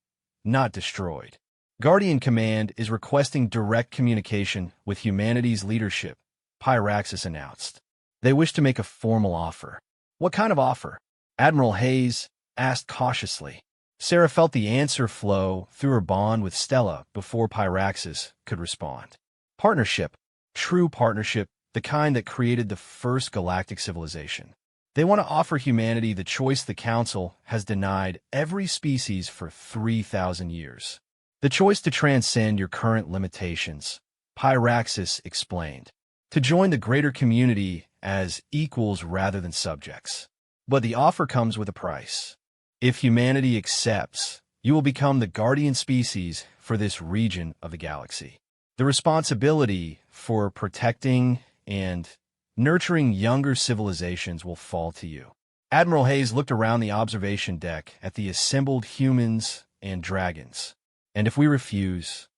not destroyed. Guardian Command is requesting direct communication with humanity's leadership, Pyraxis announced. They wish to make a formal offer. What kind of offer? Admiral Hayes asked cautiously. Sarah felt the answer flow through her bond with Stella before Pyraxis could respond. Partnership. True partnership, the kind that created the first galactic civilization. They want to offer humanity the choice the Council has denied every species for 3,000 years. The choice to transcend your current limitations, Pyraxis explained. To join the greater community as equals rather than subjects. But the offer comes with a price. If humanity accepts, you will become the guardian species for this region of the galaxy. The responsibility for protecting and nurturing younger civilizations will fall to you. Admiral Hayes looked around the observation deck at the assembled humans and dragons. And if we refuse,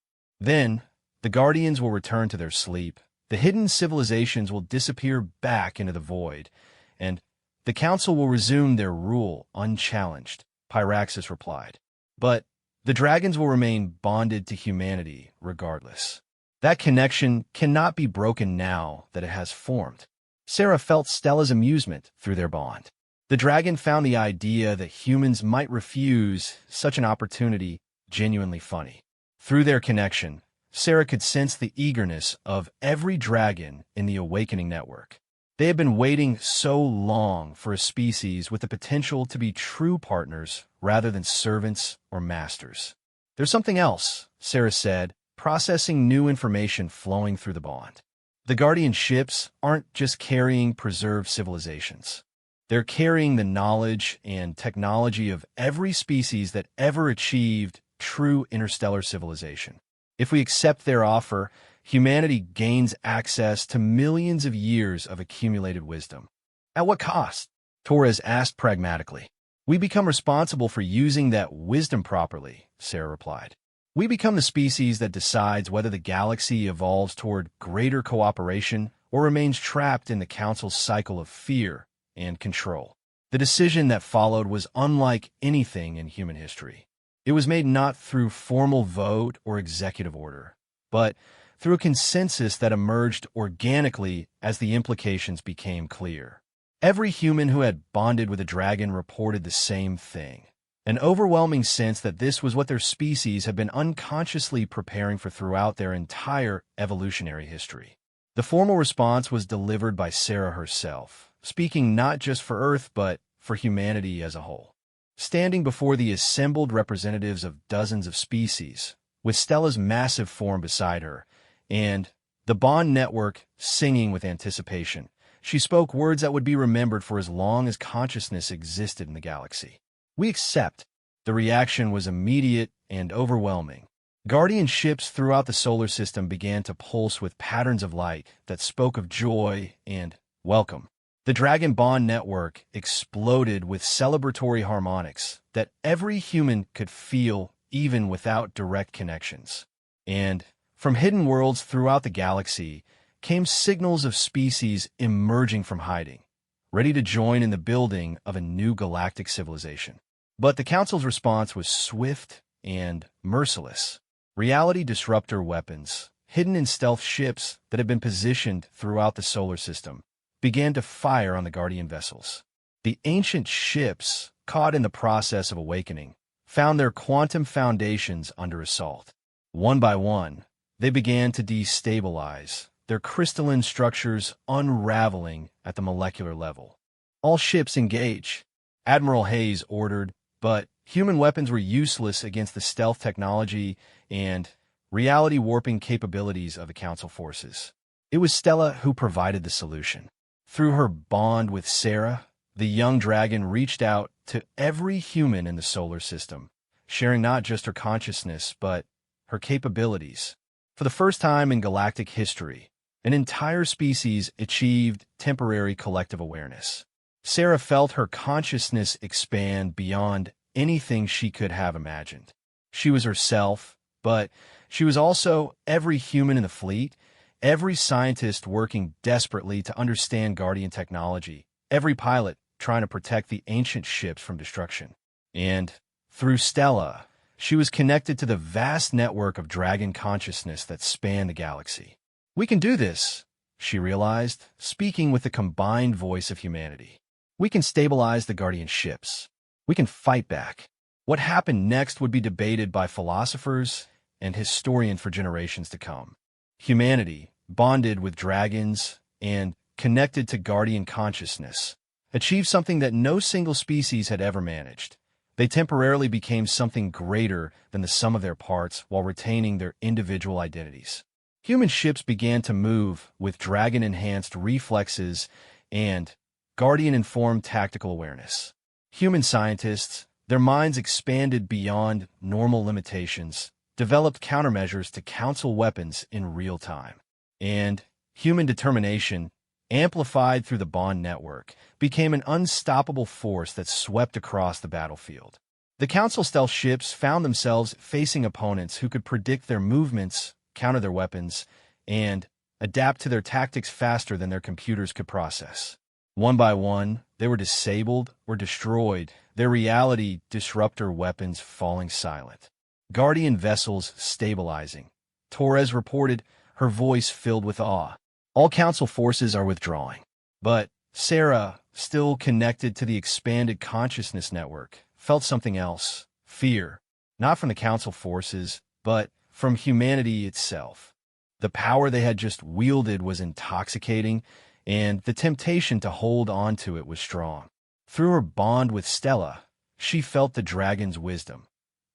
then the Guardians will return to their sleep. The hidden civilizations will disappear back into the void, and the Council will resume their rule unchallenged, Pyraxis replied. But the dragons will remain bonded to humanity regardless. That connection cannot be broken now that it has formed. Sarah felt Stella's amusement through their bond. The dragon found the idea that humans might refuse such an opportunity genuinely funny. Through their connection, Sarah could sense the eagerness of every dragon in the Awakening Network. They had been waiting so long for a species with the potential to be true partners rather than servants or masters. "There's something else," Sarah said, processing new information flowing through the bond. The Guardian ships aren't just carrying preserved civilizations. They're carrying the knowledge and technology of every species that ever achieved true interstellar civilization. If we accept their offer, humanity gains access to millions of years of accumulated wisdom. At what cost? Torres asked pragmatically. "We become responsible for using that wisdom properly," Sarah replied. "We become the species that decides whether the galaxy evolves toward greater cooperation or remains trapped in the Council's cycle of fear and control." The decision that followed was unlike anything in human history. It was made not through formal vote or executive order, but through a consensus that emerged organically as the implications became clear. Every human who had bonded with a dragon reported the same thing: an overwhelming sense that this was what their species had been unconsciously preparing for throughout their entire evolutionary history. The formal response was delivered by Sarah herself, speaking not just for Earth but for humanity as a whole. Standing before the assembled representatives of dozens of species, with Stella's massive form beside her, and the Bond network singing with anticipation, she spoke words that would be remembered for as long as consciousness existed in the galaxy. "We accept." The reaction was immediate and overwhelming. Guardian ships throughout the solar system began to pulse with patterns of light that spoke of joy and welcome. The Dragon Bond network exploded with celebratory harmonics that every human could feel even without direct connections. And from hidden worlds throughout the galaxy came signals of species emerging from hiding, ready to join in the building of a new galactic civilization. But the Council's response was swift and merciless. Reality disruptor weapons, hidden in stealth ships that had been positioned throughout the solar system, began to fire on the Guardian vessels. The ancient ships, caught in the process of awakening, found their quantum foundations under assault. One by one, they began to destabilize, their crystalline structures unraveling at the molecular level. "All ships engage," Admiral Hayes ordered, but human weapons were useless against the stealth technology and reality-warping capabilities of the Council forces. It was Stella who provided the solution. Through her bond with Sarah, the young dragon reached out to every human in the solar system, sharing not just her consciousness, but her capabilities. For the first time in galactic history, an entire species achieved temporary collective awareness. Sarah felt her consciousness expand beyond anything she could have imagined. She was herself, but she was also every human in the fleet, every scientist working desperately to understand Guardian technology, every pilot trying to protect the ancient ships from destruction. And through Stella, she was connected to the vast network of dragon consciousness that spanned the galaxy. "We can do this," she realized, speaking with the combined voice of humanity. "We can stabilize the Guardian ships. We can fight back." What happened next would be debated by philosophers and historians for generations to come. Humanity, bonded with dragons and connected to Guardian consciousness, achieved something that no single species had ever managed. They temporarily became something greater than the sum of their parts while retaining their individual identities. Human ships began to move with dragon-enhanced reflexes and Guardian-informed tactical awareness. Human scientists, their minds expanded beyond normal limitations, developed countermeasures to Council weapons in real time. And human determination, amplified through the Bond network, became an unstoppable force that swept across the battlefield. The Council stealth ships found themselves facing opponents who could predict their movements, counter their weapons, and adapt to their tactics faster than their computers could process. One by one, they were disabled or destroyed, their reality disruptor weapons falling silent. Guardian vessels stabilizing. Torres reported her voice filled with awe. All council forces are withdrawing. But Sarah, still connected to the expanded consciousness network, felt something else. Fear. Not from the council forces, but from humanity itself. The power they had just wielded was intoxicating, and the temptation to hold on to it was strong. Through her bond with Stella, she felt the dragon's wisdom.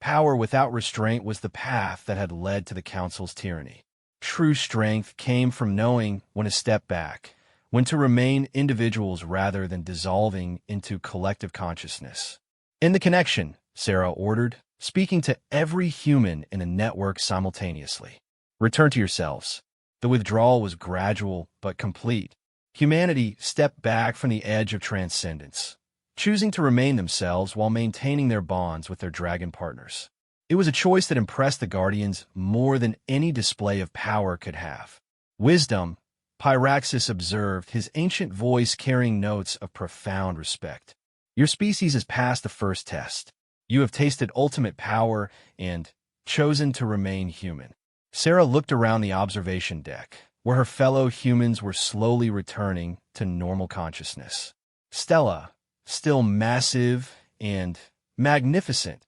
Power without restraint was the path that had led to the council's tyranny. True strength came from knowing when to step back, when to remain individuals rather than dissolving into collective consciousness. "In the connection," Sarah ordered, speaking to every human in the network simultaneously. "Return to yourselves." The withdrawal was gradual but complete. Humanity stepped back from the edge of transcendence, choosing to remain themselves while maintaining their bonds with their dragon partners. It was a choice that impressed the Guardians more than any display of power could have. "Wisdom," Pyraxis observed, his ancient voice carrying notes of profound respect. "Your species has passed the first test. You have tasted ultimate power and chosen to remain human." Sarah looked around the observation deck, where her fellow humans were slowly returning to normal consciousness. Stella, still massive and magnificent,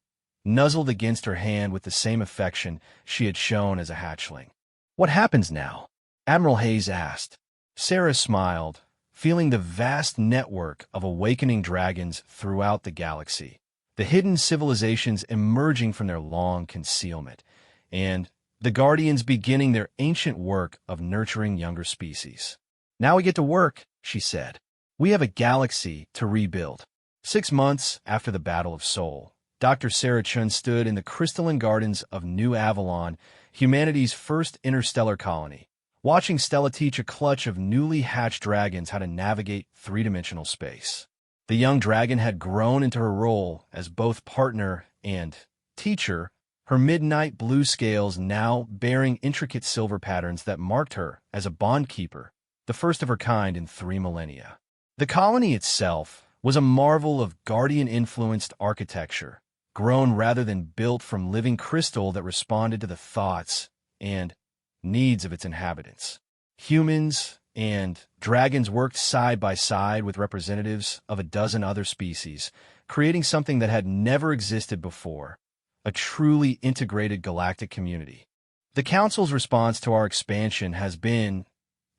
nuzzled against her hand with the same affection she had shown as a hatchling. "What happens now?" Admiral Hayes asked. Sarah smiled, feeling the vast network of awakening dragons throughout the galaxy, the hidden civilizations emerging from their long concealment, and the Guardians beginning their ancient work of nurturing younger species. "Now we get to work," she said. "We have a galaxy to rebuild." 6 months after the Battle of Sol, Dr. Sarah Chun stood in the crystalline gardens of New Avalon, humanity's first interstellar colony, watching Stella teach a clutch of newly hatched dragons how to navigate three-dimensional space. The young dragon had grown into her role as both partner and teacher, her midnight blue scales now bearing intricate silver patterns that marked her as a bond keeper, the first of her kind in 3 millennia. The colony itself was a marvel of guardian-influenced architecture, grown rather than built from living crystal that responded to the thoughts and needs of its inhabitants. Humans and dragons worked side by side with representatives of a dozen other species, creating something that had never existed before, a truly integrated galactic community. "The Council's response to our expansion has been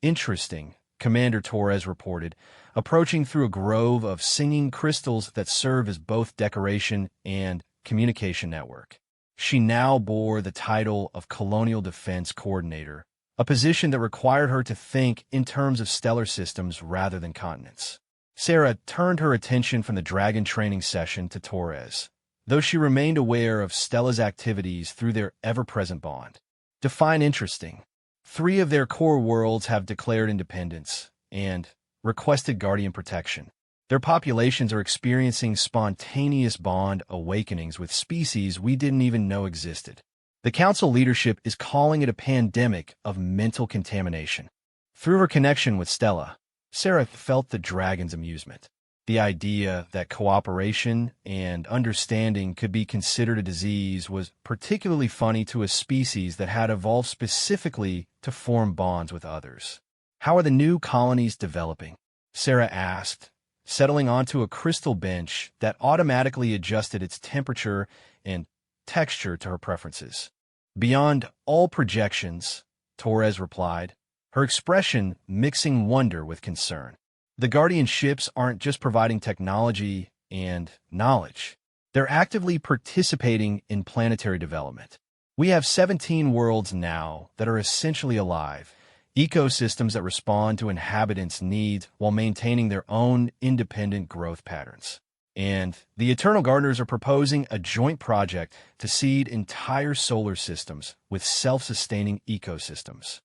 interesting," Commander Torres reported, approaching through a grove of singing crystals that serve as both decoration and communication network. She now bore the title of Colonial Defense Coordinator, a position that required her to think in terms of stellar systems rather than continents. Sarah turned her attention from the dragon training session to Torres, though she remained aware of Stella's activities through their ever-present bond. Define interesting. 3 of their core worlds have declared independence and requested Guardian protection. Their populations are experiencing spontaneous bond awakenings with species we didn't even know existed. The Council leadership is calling it a pandemic of mental contamination. Through her connection with Stella, Sarah felt the dragon's amusement. The idea that cooperation and understanding could be considered a disease was particularly funny to a species that had evolved specifically to form bonds with others. "How are the new colonies developing?" Sarah asked, settling onto a crystal bench that automatically adjusted its temperature and texture to her preferences. "Beyond all projections," Torres replied, her expression mixing wonder with concern. "The Guardian ships aren't just providing technology and knowledge. They're actively participating in planetary development. We have 17 worlds now that are essentially alive, ecosystems that respond to inhabitants' needs while maintaining their own independent growth patterns. And the Eternal Gardeners are proposing a joint project to seed entire solar systems with self-sustaining ecosystems."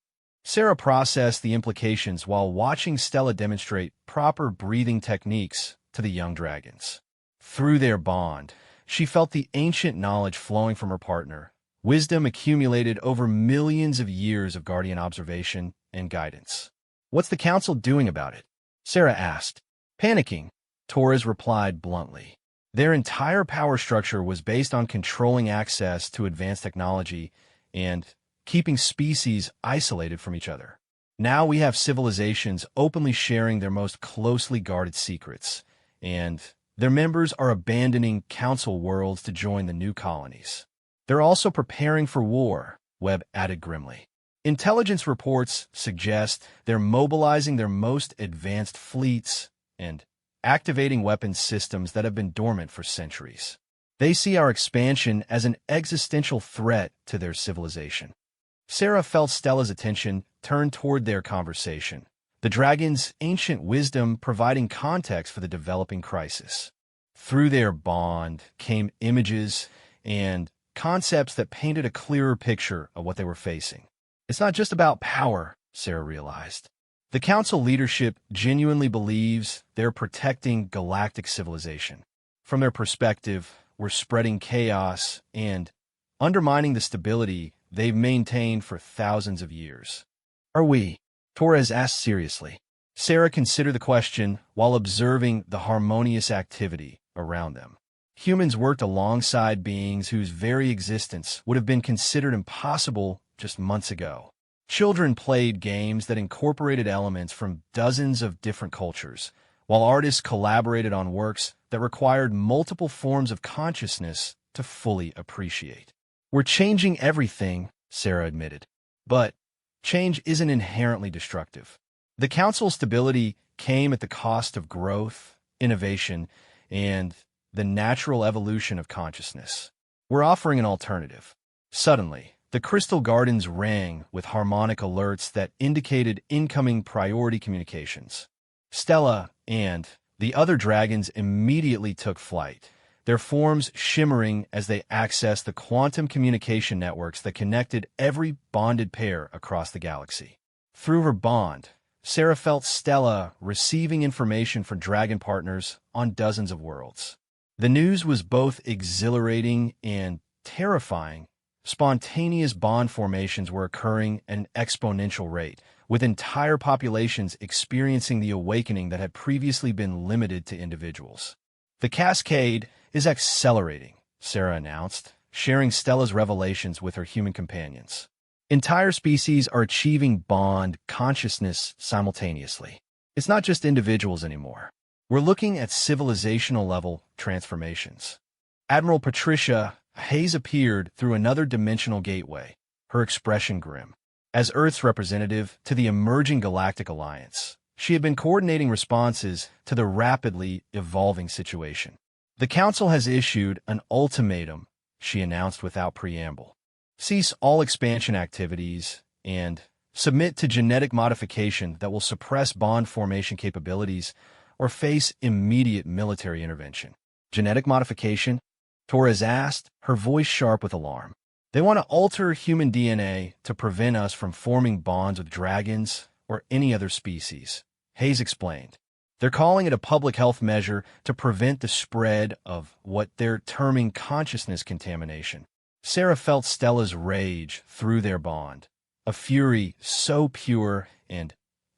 Sarah processed the implications while watching Stella demonstrate proper breathing techniques to the young dragons. Through their bond, she felt the ancient knowledge flowing from her partner, wisdom accumulated over millions of years of Guardian observation and guidance. "What's the Council doing about it?" Sarah asked. "Panicking," Torres replied bluntly. Their entire power structure was based on controlling access to advanced technology and keeping species isolated from each other. Now we have civilizations openly sharing their most closely guarded secrets, and their members are abandoning council worlds to join the new colonies. They're also preparing for war, Webb added grimly. Intelligence reports suggest they're mobilizing their most advanced fleets and activating weapons systems that have been dormant for centuries. They see our expansion as an existential threat to their civilization. Sarah felt Stella's attention turn toward their conversation, the dragon's ancient wisdom providing context for the developing crisis. Through their bond came images and concepts that painted a clearer picture of what they were facing. It's not just about power, Sarah realized. The council leadership genuinely believes they're protecting galactic civilization. From their perspective, we're spreading chaos and undermining the stability they've maintained for thousands of years. Are we? Torres asked seriously. Sarah considered the question while observing the harmonious activity around them. Humans worked alongside beings whose very existence would have been considered impossible just months ago. Children played games that incorporated elements from dozens of different cultures, while artists collaborated on works that required multiple forms of consciousness to fully appreciate. We're changing everything, Sarah admitted. But change isn't inherently destructive. The council's stability came at the cost of growth, innovation, and the natural evolution of consciousness. We're offering an alternative. Suddenly, the crystal gardens rang with harmonic alerts that indicated incoming priority communications. Stella and the other dragons immediately took flight, their forms shimmering as they accessed the quantum communication networks that connected every bonded pair across the galaxy. Through her bond, Sarah felt Stella receiving information from dragon partners on dozens of worlds. The news was both exhilarating and terrifying. Spontaneous bond formations were occurring at an exponential rate, with entire populations experiencing the awakening that had previously been limited to individuals. The cascade is accelerating, Sarah announced, sharing Stella's revelations with her human companions. Entire species are achieving bond consciousness simultaneously. It's not just individuals anymore. We're looking at civilizational-level transformations. Admiral Patricia Hayes appeared through another dimensional gateway, her expression grim. As Earth's representative to the emerging galactic alliance, she had been coordinating responses to the rapidly evolving situation. The Council has issued an ultimatum, she announced without preamble. Cease all expansion activities and submit to genetic modification that will suppress bond formation capabilities or face immediate military intervention. Genetic modification? Torres asked, her voice sharp with alarm. They want to alter human DNA to prevent us from forming bonds with dragons or any other species, Hayes explained. They're calling it a public health measure to prevent the spread of what they're terming consciousness contamination. Sarah felt Stella's rage through their bond, a fury so pure and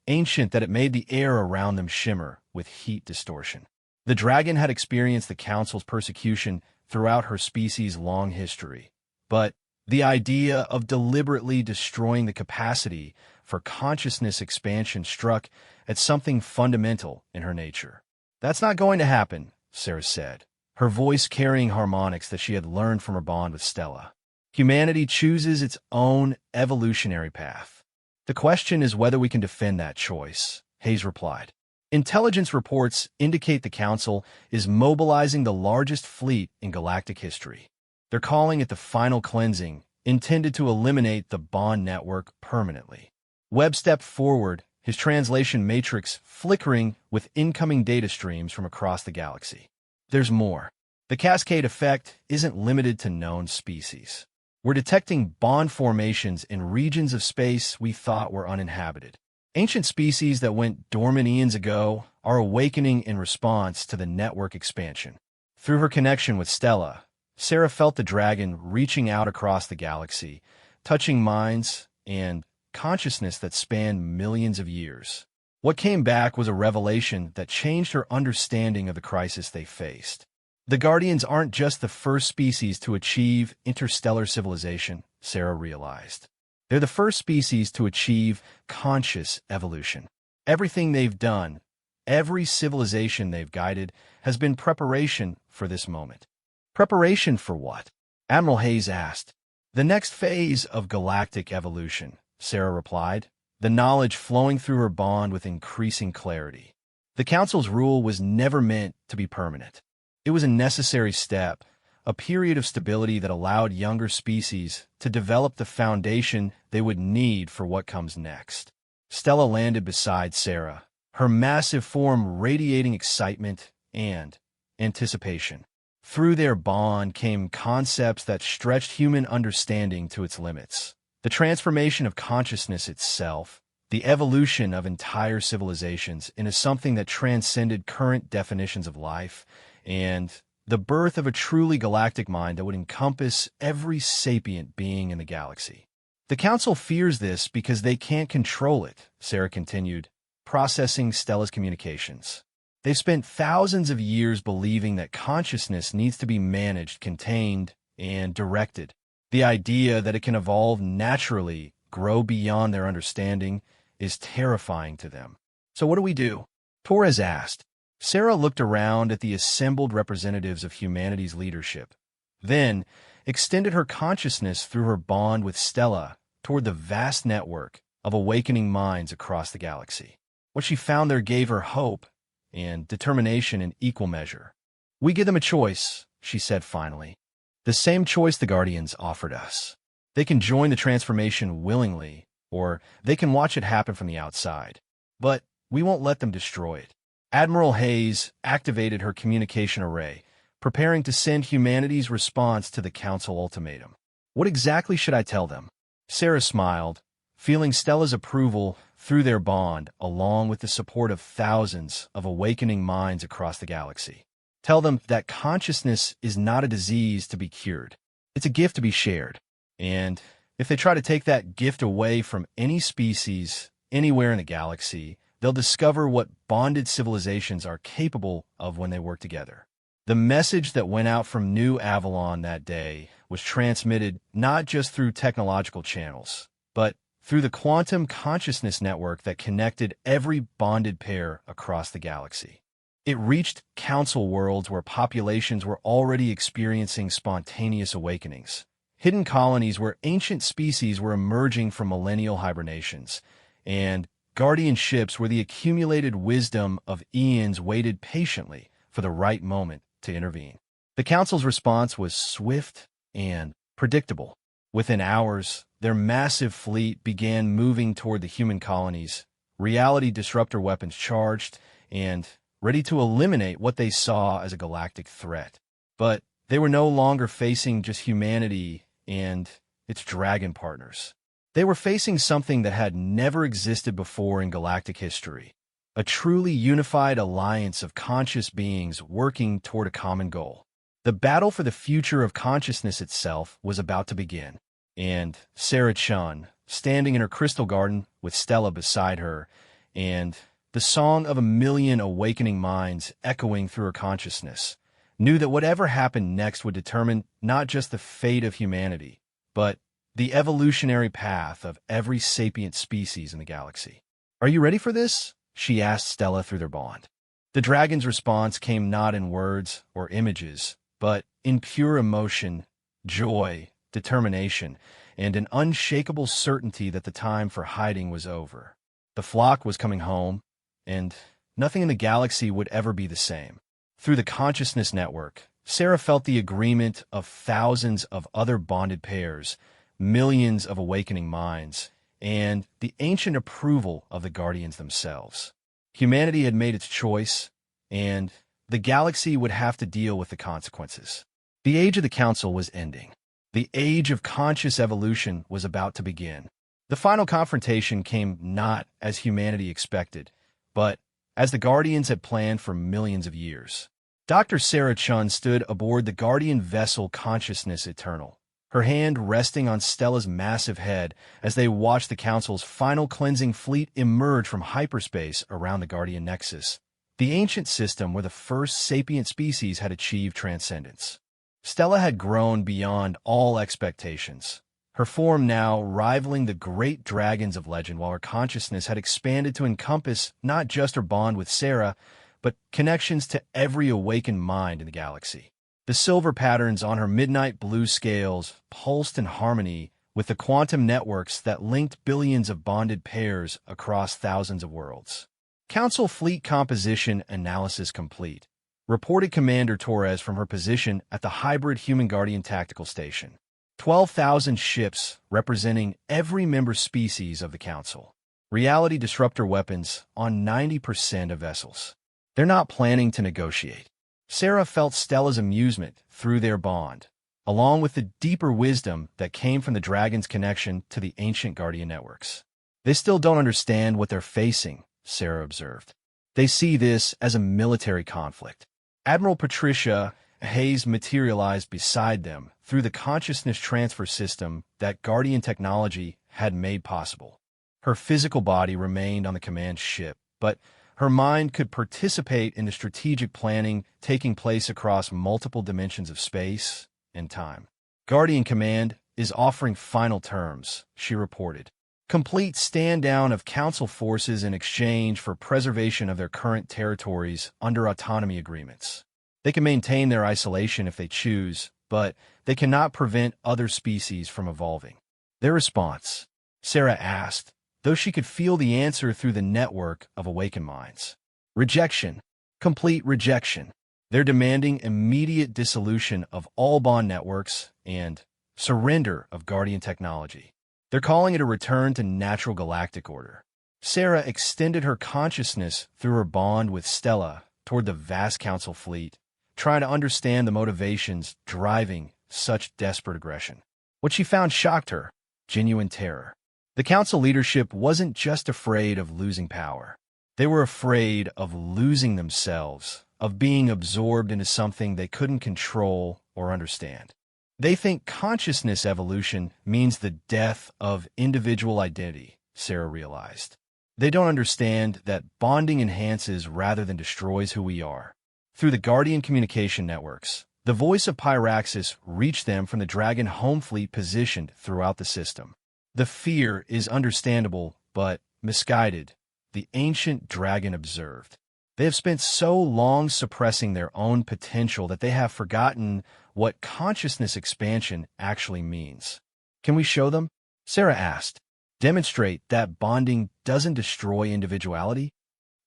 ancient that it made the air around them shimmer with heat distortion. The dragon had experienced the Council's persecution throughout her species' long history, but the idea of deliberately destroying the capacity for consciousness expansion struck at something fundamental in her nature. That's not going to happen, Sarah said, her voice carrying harmonics that she had learned from her bond with Stella. Humanity chooses its own evolutionary path. The question is whether we can defend that choice, Hayes replied. Intelligence reports indicate the Council is mobilizing the largest fleet in galactic history. They're calling it the final cleansing, intended to eliminate the bond network permanently. Webb stepped forward, his translation matrix flickering with incoming data streams from across the galaxy. There's more. The cascade effect isn't limited to known species. We're detecting bond formations in regions of space we thought were uninhabited. Ancient species that went dormant eons ago are awakening in response to the network expansion. Through her connection with Stella, Sarah felt the dragon reaching out across the galaxy, touching minds and consciousness that spanned millions of years. What came back was a revelation that changed her understanding of the crisis they faced. The Guardians aren't just the first species to achieve interstellar civilization, Sarah realized. They're the first species to achieve conscious evolution. Everything they've done, every civilization they've guided, has been preparation for this moment. Preparation for what? Admiral Hayes asked. The next phase of galactic evolution, Sarah replied, the knowledge flowing through her bond with increasing clarity. The Council's rule was never meant to be permanent. It was a necessary step, a period of stability that allowed younger species to develop the foundation they would need for what comes next. Stella landed beside Sarah, her massive form radiating excitement and anticipation. Through their bond came concepts that stretched human understanding to its limits. The transformation of consciousness itself, the evolution of entire civilizations into something that transcended current definitions of life, and the birth of a truly galactic mind that would encompass every sapient being in the galaxy. The Council fears this because they can't control it, Sarah continued, processing Stella's communications. They've spent thousands of years believing that consciousness needs to be managed, contained, and directed. The idea that it can evolve naturally, grow beyond their understanding, is terrifying to them. So what do we do? Torres asked. Sarah looked around at the assembled representatives of humanity's leadership, then extended her consciousness through her bond with Stella toward the vast network of awakening minds across the galaxy. What she found there gave her hope and determination in equal measure. We give them a choice, she said finally. The same choice the Guardians offered us. They can join the transformation willingly, or they can watch it happen from the outside. But we won't let them destroy it. Admiral Hayes activated her communication array, preparing to send humanity's response to the Council ultimatum. What exactly should I tell them? Sarah smiled, feeling Stella's approval through their bond, along with the support of thousands of awakening minds across the galaxy. Tell them that consciousness is not a disease to be cured. It's a gift to be shared. And if they try to take that gift away from any species, anywhere in the galaxy, they'll discover what bonded civilizations are capable of when they work together. The message that went out from New Avalon that day was transmitted not just through technological channels, but through the quantum consciousness network that connected every bonded pair across the galaxy. It reached Council worlds where populations were already experiencing spontaneous awakenings, hidden colonies where ancient species were emerging from millennial hibernations, and guardian ships where the accumulated wisdom of eons waited patiently for the right moment to intervene. The Council's response was swift and predictable. Within hours, their massive fleet began moving toward the human colonies, reality disruptor weapons charged, and ready to eliminate what they saw as a galactic threat. But they were no longer facing just humanity and its dragon partners. They were facing something that had never existed before in galactic history, a truly unified alliance of conscious beings working toward a common goal. The battle for the future of consciousness itself was about to begin, and Sarah Chun, standing in her crystal garden with Stella beside her, and the song of a million awakening minds echoing through her consciousness, knew that whatever happened next would determine not just the fate of humanity, but the evolutionary path of every sapient species in the galaxy. Are you ready for this? She asked Stella through their bond. The dragon's response came not in words or images, but in pure emotion, joy, determination, and an unshakable certainty that the time for hiding was over. The flock was coming home, and nothing in the galaxy would ever be the same. Through the consciousness network, Sarah felt the agreement of thousands of other bonded pairs, millions of awakening minds, and the ancient approval of the Guardians themselves. Humanity had made its choice, and the galaxy would have to deal with the consequences. The age of the Council was ending. The age of conscious evolution was about to begin. The final confrontation came not as humanity expected, but as the Guardians had planned for millions of years. Dr. Sarah Chun stood aboard the Guardian vessel Consciousness Eternal, her hand resting on Stella's massive head as they watched the Council's final cleansing fleet emerge from hyperspace around the Guardian Nexus, the ancient system where the first sapient species had achieved transcendence. Stella had grown beyond all expectations, her form now rivaling the great dragons of legend, while her consciousness had expanded to encompass not just her bond with Sarah, but connections to every awakened mind in the galaxy. The silver patterns on her midnight blue scales pulsed in harmony with the quantum networks that linked billions of bonded pairs across thousands of worlds. Council fleet composition analysis complete, reported Commander Torres from her position at the hybrid Human Guardian Tactical Station. 12,000 ships representing every member species of the Council. Reality disruptor weapons on 90% of vessels. They're not planning to negotiate. Sarah felt Stella's amusement through their bond, along with the deeper wisdom that came from the Dragon's connection to the ancient Guardian networks. They still don't understand what they're facing, Sarah observed. They see this as a military conflict. Admiral Patricia Hayes materialized beside them through the consciousness transfer system that Guardian technology had made possible. Her physical body remained on the command ship, but her mind could participate in the strategic planning taking place across multiple dimensions of space and time. Guardian Command is offering final terms, she reported. Complete stand-down of Council forces in exchange for preservation of their current territories under autonomy agreements. They can maintain their isolation if they choose, but they cannot prevent other species from evolving. Their response, Sarah asked, though she could feel the answer through the network of awakened minds. Rejection. Complete rejection. They're demanding immediate dissolution of all bond networks and surrender of Guardian technology. They're calling it a return to natural galactic order. Sarah extended her consciousness through her bond with Stella toward the vast Council fleet, trying to understand the motivations driving such desperate aggression. What she found shocked her, genuine terror. The Council leadership wasn't just afraid of losing power. They were afraid of losing themselves, of being absorbed into something they couldn't control or understand. They think consciousness evolution means the death of individual identity, Sarah realized. They don't understand that bonding enhances rather than destroys who we are. Through the Guardian communication networks, the voice of Pyraxis reached them from the Dragon home fleet positioned throughout the system. The fear is understandable, but misguided, the ancient Dragon observed. They have spent so long suppressing their own potential that they have forgotten what consciousness expansion actually means. Can we show them? Sarah asked. Demonstrate that bonding doesn't destroy individuality?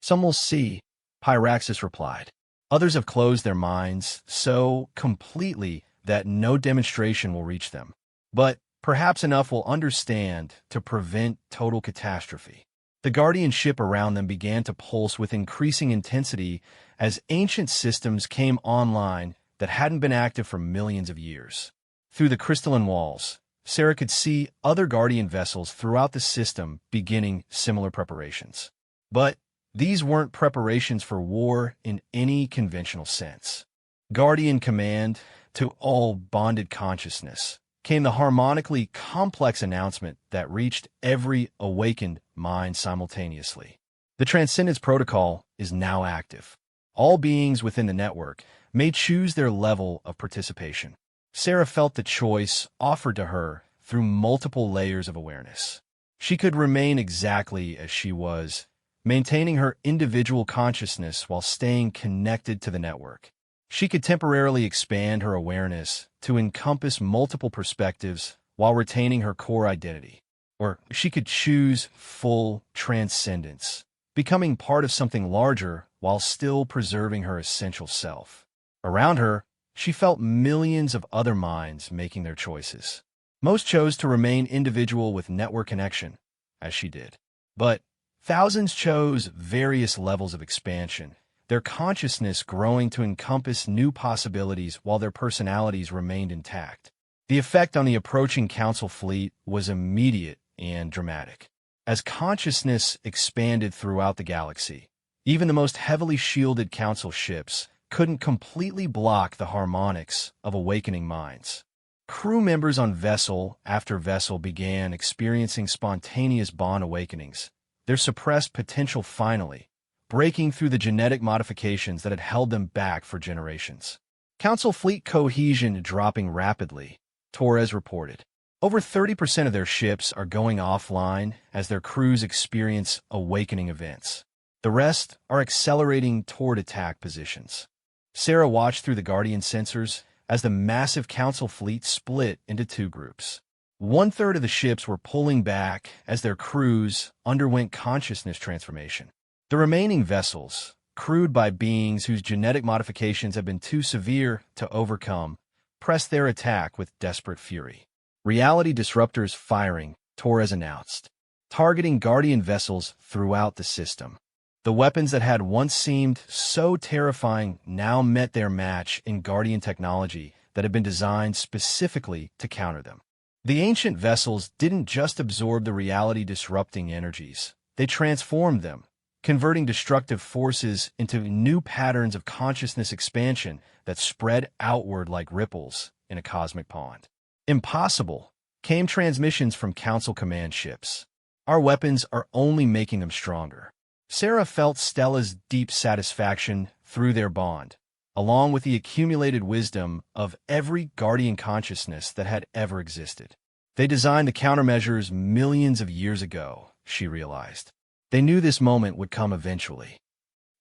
Some will see, Pyraxis replied. Others have closed their minds so completely that no demonstration will reach them. But perhaps enough will understand to prevent total catastrophe. The Guardian ship around them began to pulse with increasing intensity as ancient systems came online that hadn't been active for millions of years. Through the crystalline walls, Sarah could see other Guardian vessels throughout the system beginning similar preparations. But these weren't preparations for war in any conventional sense. Guardian command to all bonded consciousness came the harmonically complex announcement that reached every awakened mind simultaneously. The Transcendence Protocol is now active. All beings within the network may choose their level of participation. Sarah felt the choice offered to her through multiple layers of awareness. She could remain exactly as she was, maintaining her individual consciousness while staying connected to the network. She could temporarily expand her awareness to encompass multiple perspectives while retaining her core identity. Or she could choose full transcendence, becoming part of something larger while still preserving her essential self. Around her, she felt millions of other minds making their choices. Most chose to remain individual with network connection, as she did. But thousands chose various levels of expansion, their consciousness growing to encompass new possibilities while their personalities remained intact. The effect on the approaching Council fleet was immediate and dramatic. As consciousness expanded throughout the galaxy, even the most heavily shielded Council ships couldn't completely block the harmonics of awakening minds. Crew members on vessel after vessel began experiencing spontaneous bond awakenings, their suppressed potential finally breaking through the genetic modifications that had held them back for generations. Council fleet cohesion dropping rapidly, Torres reported. Over 30% of their ships are going offline as their crews experience awakening events. The rest are accelerating toward attack positions. Sarah watched through the Guardian sensors as the massive Council fleet split into two groups. One-third of the ships were pulling back as their crews underwent consciousness transformation. The remaining vessels, crewed by beings whose genetic modifications have been too severe to overcome, pressed their attack with desperate fury. Reality disruptors firing, Torres announced, targeting Guardian vessels throughout the system. The weapons that had once seemed so terrifying now met their match in Guardian technology that had been designed specifically to counter them. The ancient vessels didn't just absorb the reality-disrupting energies. They transformed them, converting destructive forces into new patterns of consciousness expansion that spread outward like ripples in a cosmic pond. Impossible came transmissions from Council command ships. Our weapons are only making them stronger. Sarah felt Stella's deep satisfaction through their bond, along with the accumulated wisdom of every Guardian consciousness that had ever existed. They designed the countermeasures millions of years ago, she realized. They knew this moment would come eventually.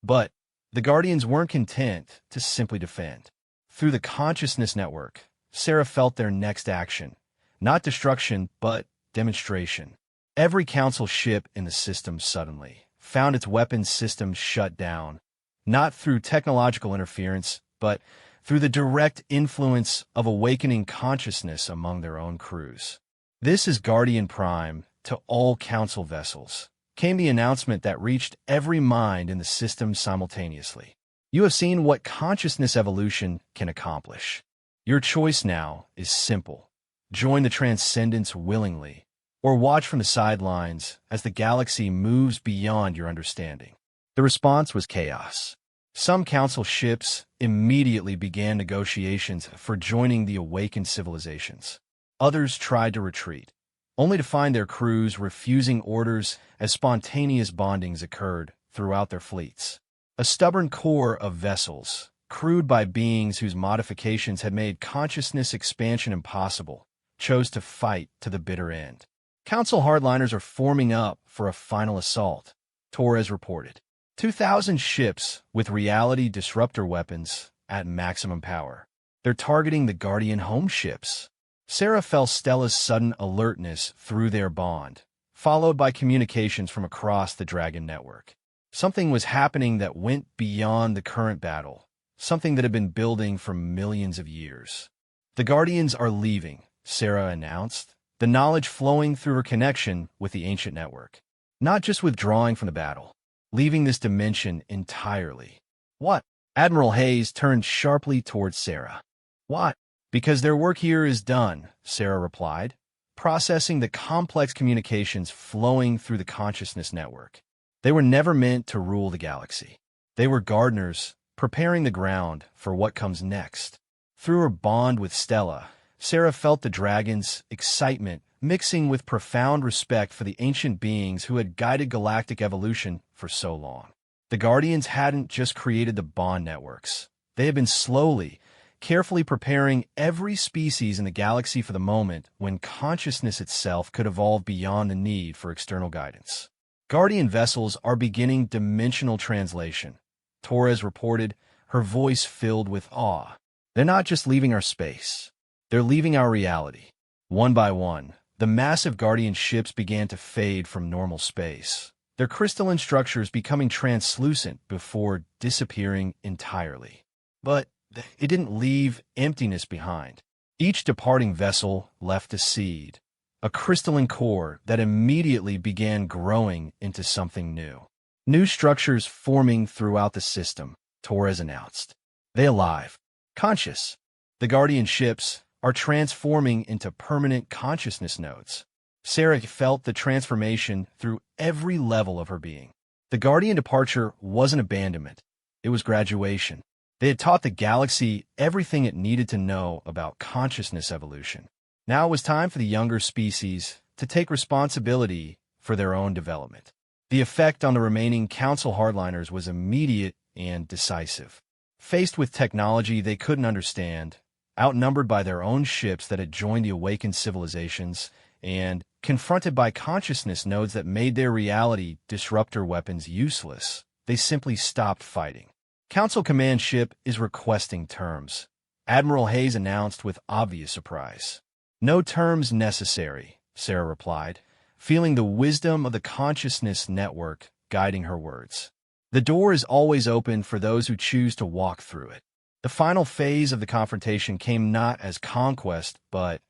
But the Guardians weren't content to simply defend. Through the consciousness network, Sarah felt their next action, not destruction, but demonstration. Every Council ship in the system suddenly found its weapons system shut down, not through technological interference, but through the direct influence of awakening consciousness among their own crews. This is Guardian Prime to all Council vessels, came the announcement that reached every mind in the system simultaneously. You have seen what consciousness evolution can accomplish. Your choice now is simple. Join the Transcendence willingly, or watch from the sidelines as the galaxy moves beyond your understanding. The response was chaos. Some Council ships immediately began negotiations for joining the awakened civilizations. Others tried to retreat, only to find their crews refusing orders as spontaneous bondings occurred throughout their fleets. A stubborn core of vessels, crewed by beings whose modifications had made consciousness expansion impossible, chose to fight to the bitter end. Council hardliners are forming up for a final assault, Torres reported. 2,000 ships with reality disruptor weapons at maximum power. They're targeting the Guardian home ships. Sarah felt Stella's sudden alertness through their bond, followed by communications from across the Dragon network. Something was happening that went beyond the current battle, something that had been building for millions of years. The Guardians are leaving, Sarah announced, the knowledge flowing through her connection with the ancient network. Not just withdrawing from the battle, leaving this dimension entirely. What? Admiral Hayes turned sharply towards Sarah. What? Because their work here is done, Sarah replied, processing the complex communications flowing through the consciousness network. They were never meant to rule the galaxy. They were gardeners, preparing the ground for what comes next. Through her bond with Stella, Sarah felt the dragon's excitement mixing with profound respect for the ancient beings who had guided galactic evolution for so long. The Guardians hadn't just created the bond networks. They had been slowly, carefully preparing every species in the galaxy for the moment when consciousness itself could evolve beyond the need for external guidance. Guardian vessels are beginning dimensional translation, Torres reported, her voice filled with awe. They're not just leaving our space. They're leaving our reality. One by one, the massive Guardian ships began to fade from normal space, their crystalline structures becoming translucent before disappearing entirely. But it didn't leave emptiness behind. Each departing vessel left a seed, a crystalline core that immediately began growing into something new. New structures forming throughout the system, Torres announced. They alive, conscious. The Guardian ships are transforming into permanent consciousness nodes. Sarah felt the transformation through every level of her being. The Guardian departure wasn't abandonment. It was graduation. They had taught the galaxy everything it needed to know about consciousness evolution. Now it was time for the younger species to take responsibility for their own development. The effect on the remaining Council hardliners was immediate and decisive. Faced with technology they couldn't understand, outnumbered by their own ships that had joined the awakened civilizations, and confronted by consciousness nodes that made their reality disruptor weapons useless, they simply stopped fighting. Council Command ship is requesting terms, Admiral Hayes announced with obvious surprise. No terms necessary, Sarah replied, feeling the wisdom of the consciousness network guiding her words. The door is always open for those who choose to walk through it. The final phase of the confrontation came not as conquest, but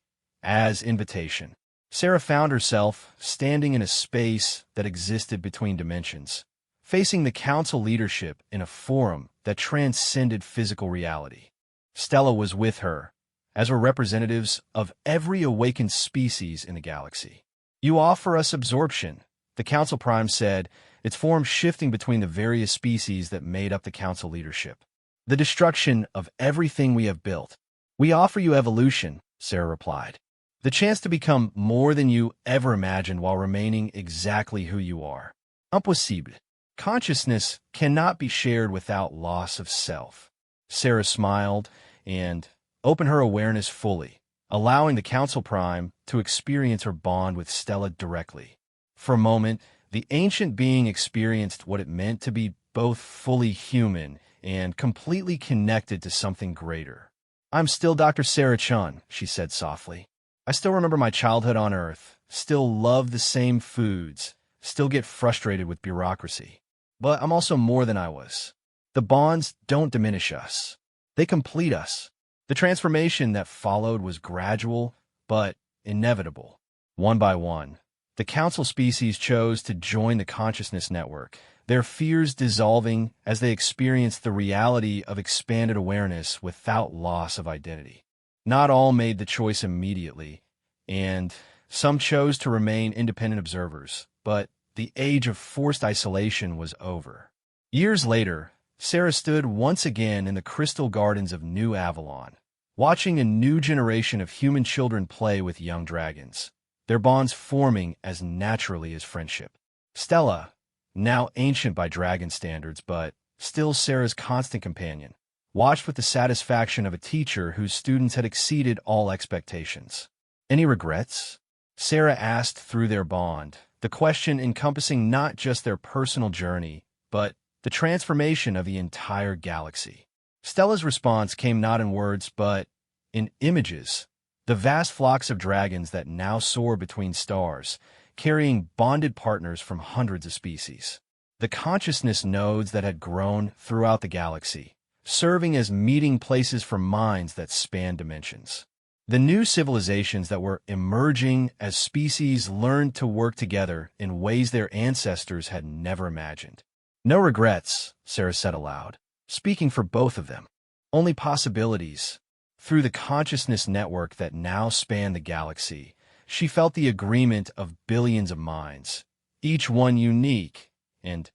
as invitation. Sarah found herself standing in a space that existed between dimensions, facing the council leadership in a forum that transcended physical reality. Stella was with her, as were representatives of every awakened species in the galaxy. "You offer us absorption," the Council Prime said, its form shifting between the various species that made up the council leadership. "The destruction of everything we have built." "We offer you evolution," Sarah replied. "The chance to become more than you ever imagined while remaining exactly who you are. Impossible. Consciousness cannot be shared without loss of self." Sarah smiled and opened her awareness fully, allowing the Council Prime to experience her bond with Stella directly. For a moment, the ancient being experienced what it meant to be both fully human and completely connected to something greater. "I'm still Dr. Sarah Chun," she said softly. "I still remember my childhood on Earth, still love the same foods, still get frustrated with bureaucracy. But I'm also more than I was. The bonds don't diminish us. They complete us." The transformation that followed was gradual, but inevitable. One by one, the council species chose to join the consciousness network, their fears dissolving as they experienced the reality of expanded awareness without loss of identity. Not all made the choice immediately, and some chose to remain independent observers, but the age of forced isolation was over. Years later, Sarah stood once again in the crystal gardens of New Avalon, watching a new generation of human children play with young dragons, their bonds forming as naturally as friendship. Stella, now ancient by dragon standards but still Sarah's constant companion, watched with the satisfaction of a teacher whose students had exceeded all expectations. "Any regrets?" Sarah asked through their bond, the question encompassing not just their personal journey, but the transformation of the entire galaxy. Stella's response came not in words, but in images. The vast flocks of dragons that now soar between stars, carrying bonded partners from hundreds of species. The consciousness nodes that had grown throughout the galaxy, serving as meeting places for minds that span dimensions. The new civilizations that were emerging as species learned to work together in ways their ancestors had never imagined. "No regrets," Sarah said aloud, speaking for both of them. "Only possibilities." Through the consciousness network that now spanned the galaxy, she felt the agreement of billions of minds, each one unique and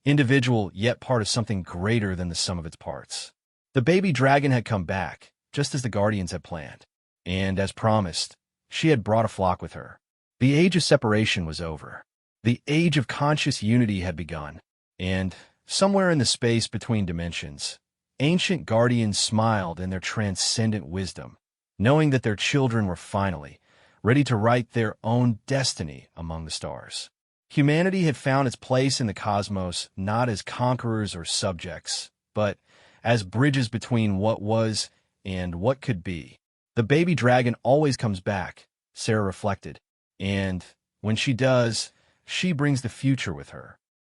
individual, yet part of something greater than the sum of its parts. The baby dragon had come back, just as the Guardians had planned. And, as promised, she had brought a flock with her. The age of separation was over. The age of conscious unity had begun. And, somewhere in the space between dimensions, ancient guardians smiled in their transcendent wisdom, knowing that their children were finally ready to write their own destiny among the stars. Humanity had found its place in the cosmos not as conquerors or subjects, but as bridges between what was and what could be. The baby dragon always comes back, Sarah reflected, and when she does, she brings the future with her.